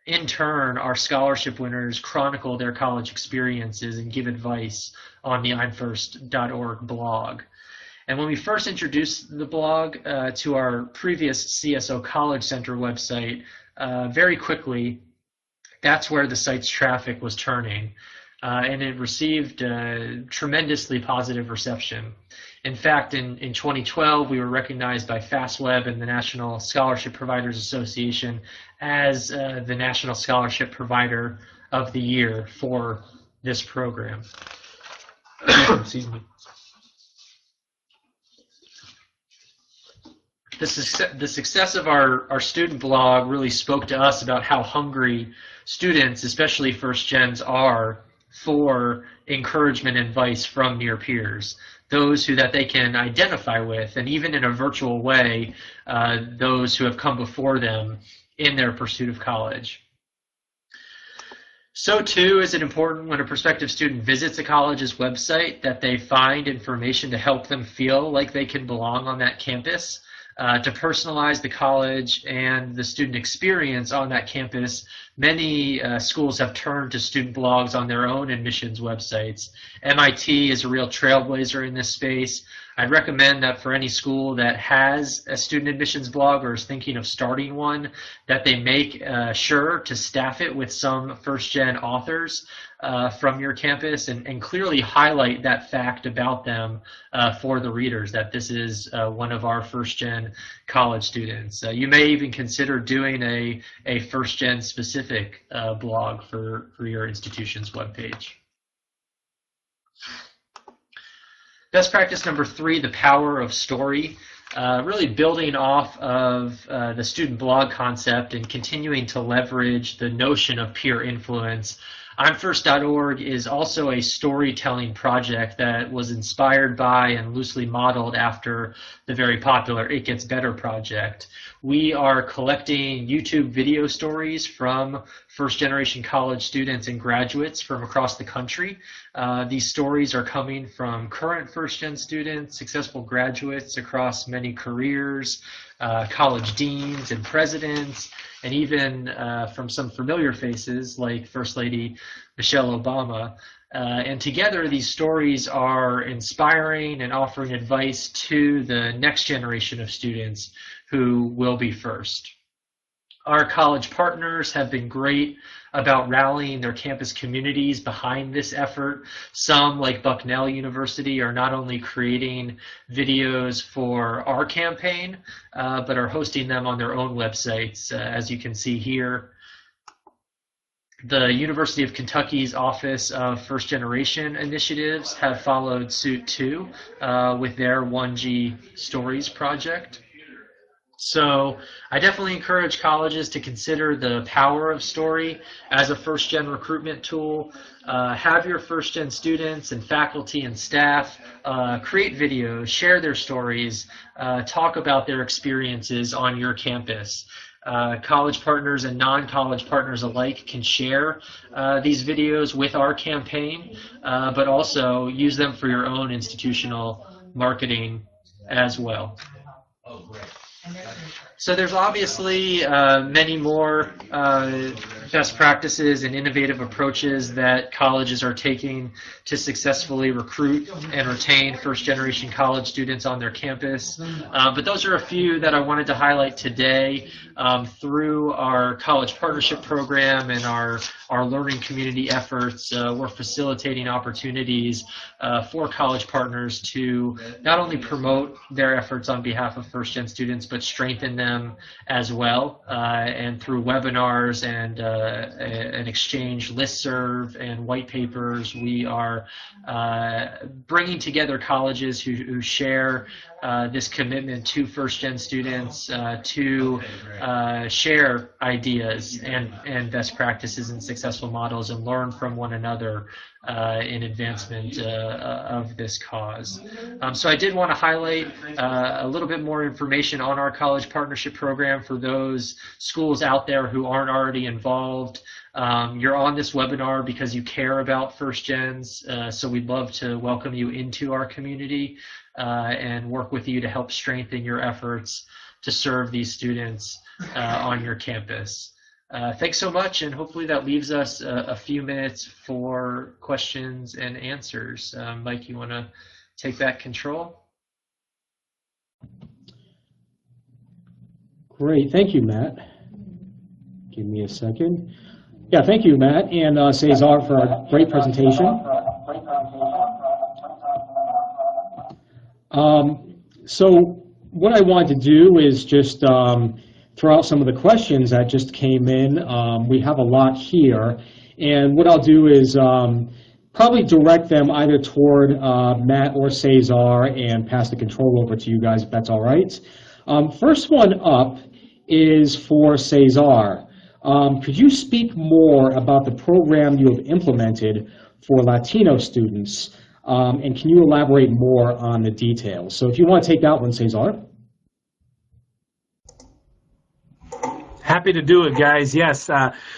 In turn, our scholarship winners chronicle their college experiences and give advice on the imfirst.org blog. And when we first introduced the blog to our previous CSO College Center website, very quickly, that's where the site's traffic was turning, and it received tremendously positive reception. In fact, in 2012, we were recognized by FastWeb and the National Scholarship Providers Association as the National Scholarship Provider of the Year for this program. Excuse me. The success of our student blog really spoke to us about how hungry students, especially first gens, are for encouragement and advice from near peers, those that they can identify with, and even in a virtual way, those who have come before them in their pursuit of college. So too is it important when a prospective student visits a college's website that they find information to help them feel like they can belong on that campus. To personalize the college and the student experience on that campus, many schools have turned to student blogs on their own admissions websites. MIT is a real trailblazer in this space. I'd recommend that for any school that has a student admissions blog or is thinking of starting one, that they make sure to staff it with some first-gen authors from your campus, and clearly highlight that fact about them for the readers, that this is one of our first-gen college students. You may even consider doing a first-gen specific blog for your institution's webpage. Best practice number 3, the power of story. Really building off of the student blog concept and continuing to leverage the notion of peer influence. imfirst.org is also a storytelling project that was inspired by and loosely modeled after the very popular It Gets Better project. We are collecting YouTube video stories from first-generation college students and graduates from across the country. These stories are coming from current first-gen students, successful graduates across many careers, college deans and presidents, and even from some familiar faces like First Lady Michelle Obama. And together, these stories are inspiring and offering advice to the next generation of students who will be first. Our college partners have been great about rallying their campus communities behind this effort. Some, like Bucknell University, are not only creating videos for our campaign, but are hosting them on their own websites, as you can see here. The University of Kentucky's Office of First Generation Initiatives have followed suit too with their 1G Stories project. So I definitely encourage colleges to consider the power of story as a first-gen recruitment tool. Have your first-gen students and faculty and staff create videos, share their stories, talk about their experiences on your campus. College partners and non-college partners alike can share these videos with our campaign, but also use them for your own institutional marketing as well. So there's obviously many more best practices and innovative approaches that colleges are taking to successfully recruit and retain first-generation college students on their campus. But those are a few that I wanted to highlight today through our college partnership program and our learning community efforts. We're facilitating opportunities for college partners to not only promote their efforts on behalf of first-gen students, but strengthen them as well. And through webinars and an exchange listserv and white papers, we are bringing together colleges who share this commitment to first-gen students to share ideas and best practices and successful models and learn from one another in advancement of this cause. So I did want to highlight a little bit more information on our college partnership program for those schools out there who aren't already involved. You're on this webinar because you care about first gens, so we'd love to welcome you into our community and work with you to help strengthen your efforts to serve these students on your campus. Thanks so much, and hopefully that leaves us a few minutes for questions and answers. Mike, you want to take back control? Great, thank you, Matt. Give me a second. Yeah, thank you, Matt, and Cesar for a great presentation. So what I wanted to do is just throw out some of the questions that just came in. We have a lot here, and what I'll do is probably direct them either toward Matt or Cesar and pass the control over to you guys, if that's all right. First one up is for Cesar. Could you speak more about the program you have implemented for Latino students, and can you elaborate more on the details? So if you want to take that one, Cesar. Happy to do it, guys. Yes.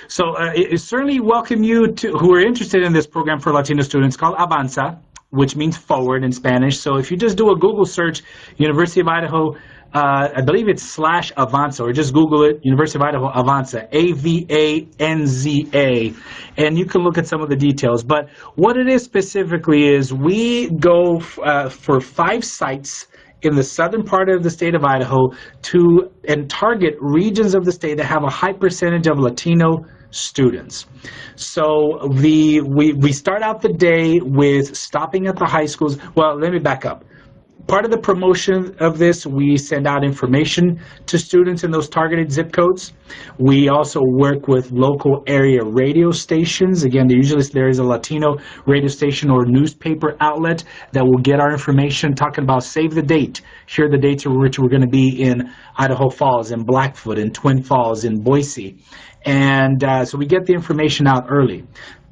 Certainly welcome you to who are interested in this program for Latino students called Avanza, which means forward in Spanish. So if you just do a Google search, University of Idaho, I believe it's /Avanza, or just Google it, University of Idaho Avanza, AVANZA, and you can look at some of the details. But what it is specifically is we go for 5 sites in the southern part of the state of Idaho and target regions of the state that have a high percentage of Latino students. So we start out the day with stopping at the high schools. Well, let me back up. Part of the promotion of this, we send out information to students in those targeted zip codes. We also work with local area radio stations. Again, usually there is a Latino radio station or newspaper outlet that will get our information talking about save the date. Here are the dates at which we're going to be in Idaho Falls, in Blackfoot, in Twin Falls, in Boise. And so we get the information out early.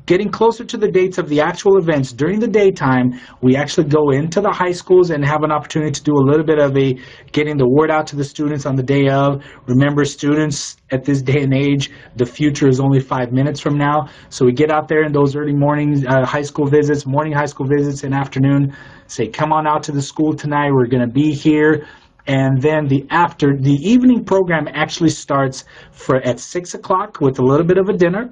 Getting closer to the dates of the actual events during the daytime, we actually go into the high schools and have an opportunity to do a little bit of getting the word out to the students on the day of. Remember, students at this day and age, the future is only 5 minutes from now. So we get out there in those early morning high school visits, morning high school visits, and afternoon. Say, come on out to the school tonight. We're going to be here. And then the evening program actually starts at 6 o'clock with a little bit of a dinner.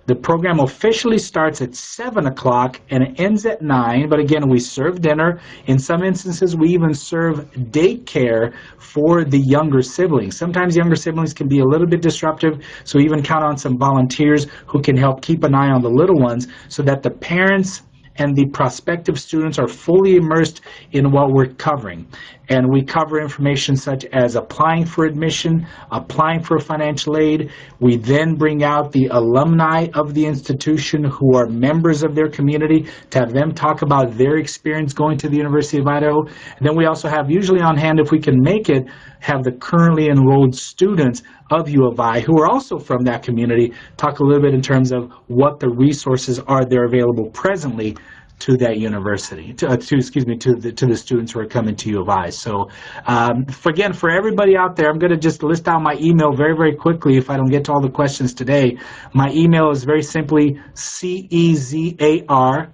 The program officially starts at 7 o'clock and it ends at 9. But again, we serve dinner. In some instances, we even serve daycare for the younger siblings. Sometimes younger siblings can be a little bit disruptive, so we even count on some volunteers who can help keep an eye on the little ones so that the parents and the prospective students are fully immersed in what we're covering. And we cover information such as applying for admission, applying for financial aid. We then bring out the alumni of the institution who are members of their community to have them talk about their experience going to the University of Idaho. And then we also have, usually on hand if we can make it, have the currently enrolled students of U of I who are also from that community talk a little bit in terms of what the resources are that are available presently to that university, to the students who are coming to U of I. So again, for everybody out there, I'm going to just list out my email very, very quickly if I don't get to all the questions today. My email is very simply CEZARM,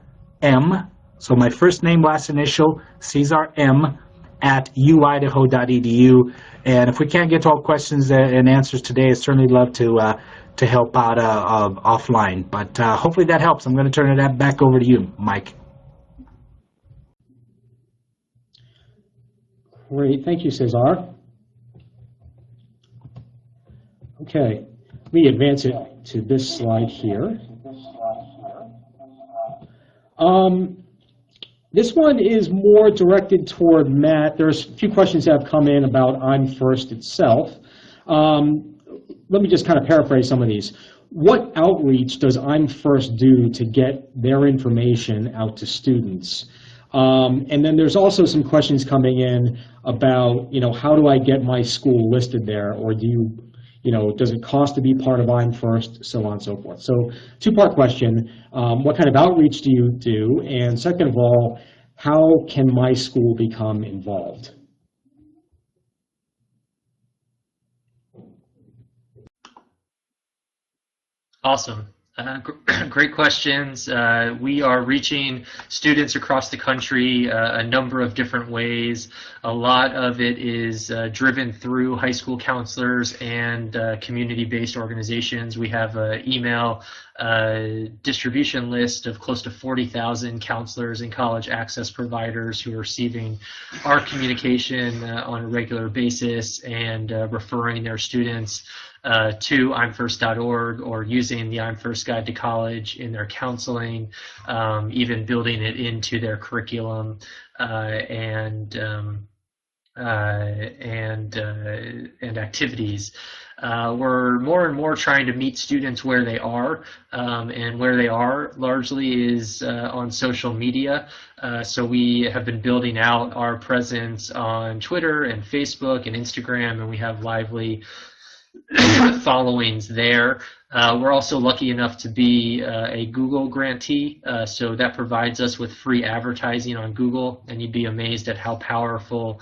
so my first name, last initial, Cesar M, at uidaho.edu. And if we can't get to all questions and answers today, I'd certainly love to help out offline. But hopefully that helps. I'm going to turn it back over to you, Mike. Great. Thank you, Cesar. Okay. Let me advance it to this slide here. This one is more directed toward Matt. There's a few questions that have come in about I'm First itself. Let me just kind of paraphrase some of these. What outreach does I'm First do to get their information out to students? And then there's also some questions coming in about, how do I get my school listed there, or does it cost to be part of I'm First, so on and so forth. So two-part question, what kind of outreach do you do? And second of all, how can my school become involved? Awesome. Great questions. We are reaching students across the country a number of different ways. A lot of it is driven through high school counselors and community-based organizations. We have an email distribution list of close to 40,000 counselors and college access providers who are receiving our communication on a regular basis and referring their students to imfirst.org or using the I'm First Guide to College in their counseling, even building it into their curriculum and activities. We're more and more trying to meet students where they are, and where they are largely is on social media. So we have been building out our presence on Twitter and Facebook and Instagram, and we have lively followings there. We're also lucky enough to be a Google grantee, so that provides us with free advertising on Google, and you'd be amazed at how powerful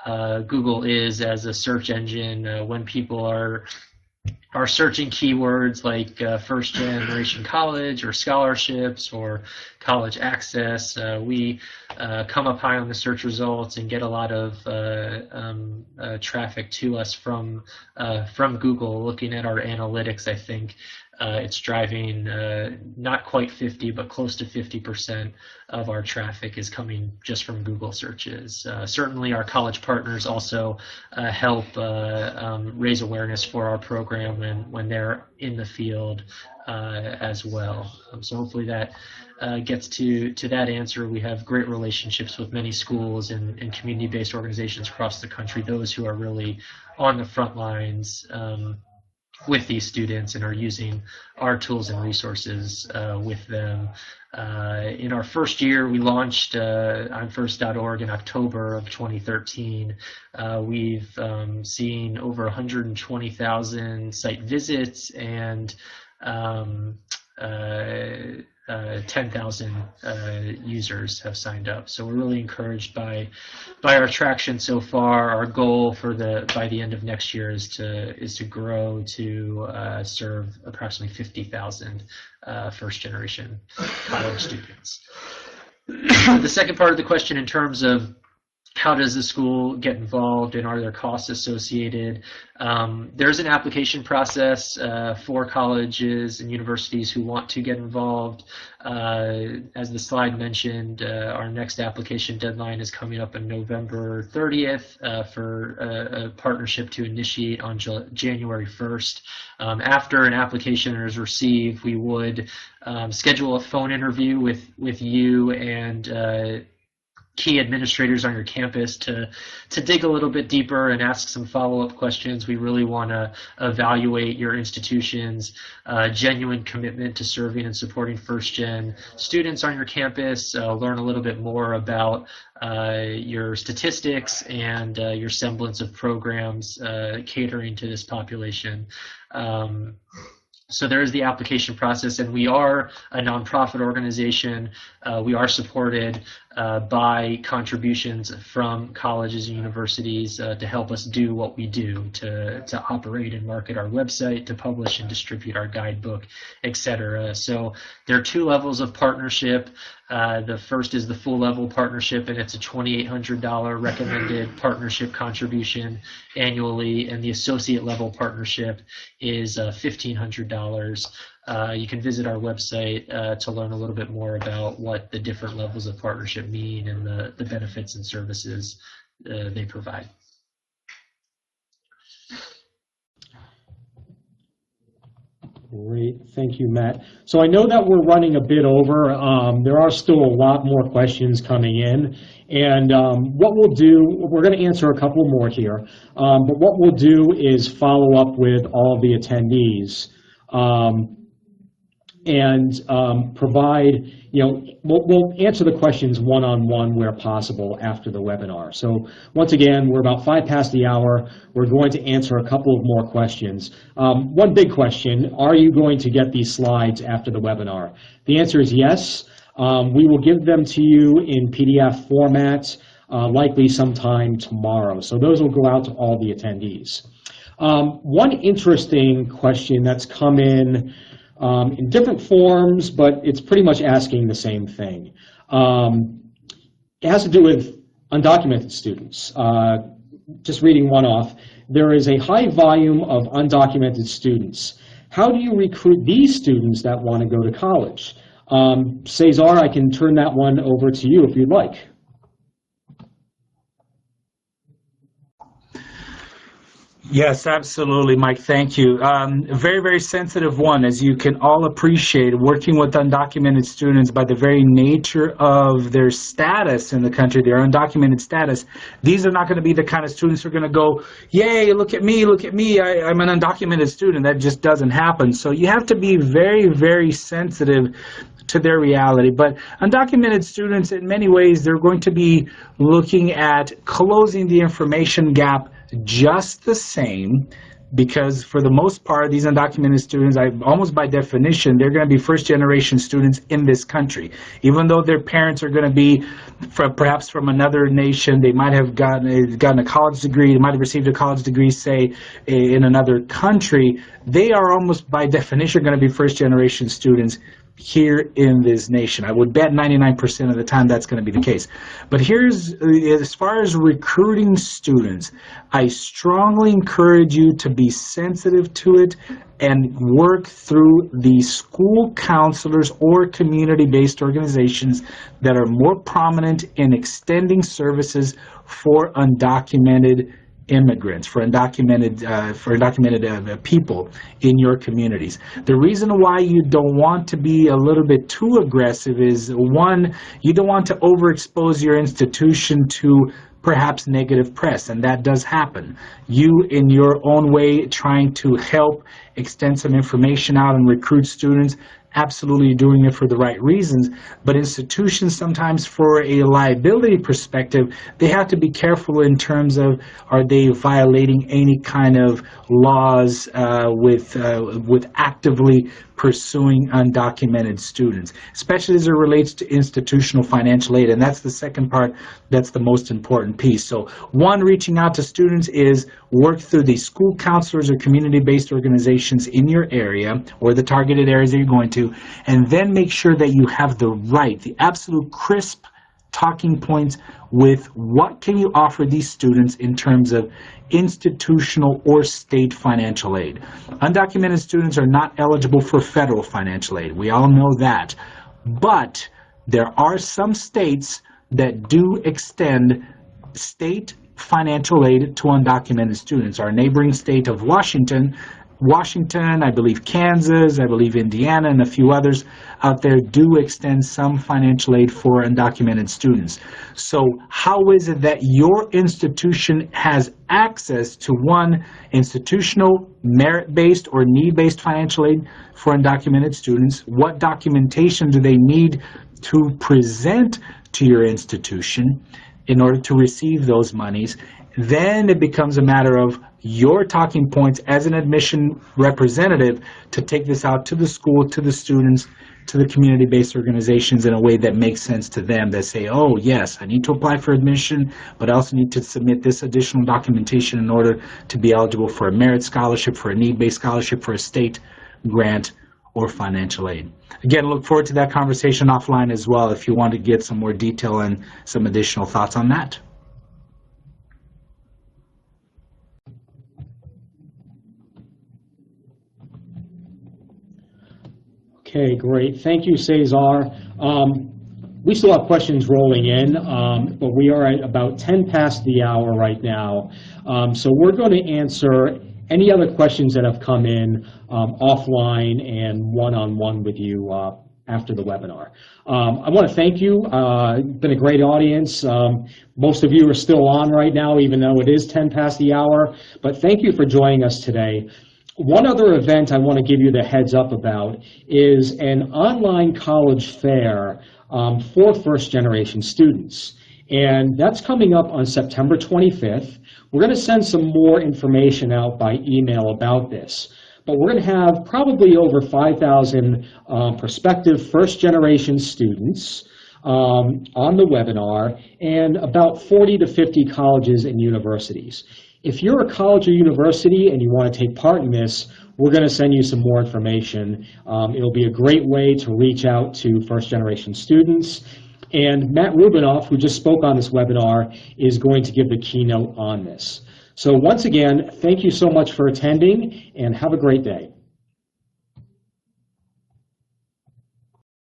Google is as a search engine when people are searching keywords like first generation college or scholarships or college access. We come up high on the search results and get a lot of traffic to us from Google. Looking at our analytics, I think it's driving not quite 50, but close to 50% of our traffic is coming just from Google searches. Certainly our college partners also help raise awareness for our program when they're in the field as well. So hopefully that gets to that answer. We have great relationships with many schools and community-based organizations across the country, those who are really on the front lines with these students and are using our tools and resources with them. In our first year, we launched imfirst.org in October of 2013. We've seen over 120,000 site visits and 10,000 users have signed up. So we're really encouraged by our traction so far. Our goal for by the end of next year is to grow to serve approximately 50,000 first generation college students. The second part of the question, in terms of how does the school get involved and are there costs associated? There's an application process for colleges and universities who want to get involved. As the slide mentioned, our next application deadline is coming up on November 30th for a partnership to initiate on January 1st. After an application is received, we would schedule a phone interview with you and key administrators on your campus to dig a little bit deeper and ask some follow-up questions. We really want to evaluate your institution's genuine commitment to serving and supporting first-gen students on your campus, learn a little bit more about your statistics and your semblance of programs catering to this population. So there is the application process, and we are a nonprofit organization. We are supported by contributions from colleges and universities to help us do what we do, to operate and market our website, to publish and distribute our guidebook, etc. So there are two levels of partnership. The first is the full level partnership, and it's a $2,800 recommended partnership contribution annually, and the associate level partnership is $1,500. You can visit our website to learn a little bit more about what the different levels of partnership mean and the benefits and services they provide. Great, thank you, Matt. So I know that we're running a bit over. There are still a lot more questions coming in, and what we'll do, we're going to answer a couple more here, but what we'll do is follow up with all of the attendees and provide, we'll answer the questions one-on-one where possible after the webinar. So once again, we're about 5 past the hour. We're going to answer a couple of more questions. One big question, are you going to get these slides after the webinar? The answer is yes. We will give them to you in PDF format, likely sometime tomorrow. So those will go out to all the attendees. One interesting question that's come in different forms, but it's pretty much asking the same thing. It has to do with undocumented students. Just reading one off, there is a high volume of undocumented students. How do you recruit these students that want to go to college? Cesar, I can turn that one over to you if you'd like. Yes, absolutely, Mike. Thank you. Very, very sensitive one, as you can all appreciate, working with undocumented students by the very nature of their status in the country, their undocumented status. These are not going to be the kind of students who are going to go, yay, look at me, I'm an undocumented student. That just doesn't happen. So you have to be very, very sensitive to their reality. But undocumented students, in many ways, they're going to be looking at closing the information gap just the same, because for the most part, these undocumented students, almost by definition, they're going to be first-generation students in this country. Even though their parents are going to be perhaps from another nation, they might have gotten a college degree, they might have received a college degree, say, in another country, they are almost by definition going to be first-generation students here in this nation. I would bet 99% of the time that's going to be the case. But here's, as far as recruiting students, I strongly encourage you to be sensitive to it and work through the school counselors or community-based organizations that are more prominent in extending services for undocumented immigrants, for undocumented people in your communities. The reason why you don't want to be a little bit too aggressive is, one, you don't want to overexpose your institution to perhaps negative press, and that does happen. You, in your own way, trying to help extend some information out and recruit students, absolutely doing it for the right reasons, but institutions sometimes, for a liability perspective, they have to be careful in terms of, are they violating any kind of laws with actively pursuing undocumented students, especially as it relates to institutional financial aid. And that's the second part, that's the most important piece. So one, reaching out to students is work through the school counselors or community-based organizations in your area or the targeted areas that you're going to, and then make sure that you have the absolute crisp talking points with what can you offer these students in terms of institutional or state financial aid. Undocumented students are not eligible for federal financial aid. We all know that. But there are some states that do extend state financial aid to undocumented students. Our neighboring state of Washington, I believe Kansas, I believe Indiana, and a few others out there do extend some financial aid for undocumented students. So how is it that your institution has access to, one, institutional merit-based or need-based financial aid for undocumented students? What documentation do they need to present to your institution in order to receive those monies? Then it becomes a matter of your talking points as an admission representative to take this out to the school, to the students, to the community-based organizations in a way that makes sense to them, that say, oh yes, I need to apply for admission, but I also need to submit this additional documentation in order to be eligible for a merit scholarship, for a need-based scholarship, for a state grant, or financial aid. Again, look forward to that conversation offline as well if you want to get some more detail and some additional thoughts on that. Okay, great. Thank you, Cesar. We still have questions rolling in, but we are at about 10 past the hour right now. So we're going to answer any other questions that have come in offline and one-on-one with you after the webinar. I want to thank you. It's been a great audience. Most of you are still on right now, even though it is 10 past the hour. But thank you for joining us today. One other event I want to give you the heads up about is an online college fair for first-generation students. And that's coming up on September 25th. We're going to send some more information out by email about this. But we're going to have probably over 5,000 prospective first-generation students on the webinar, and about 40 to 50 colleges and universities. If you're a college or university and you want to take part in this, we're going to send you some more information. It'll be a great way to reach out to first-generation students. And Matt Rubinoff, who just spoke on this webinar, is going to give the keynote on this. So once again, thank you so much for attending, and have a great day.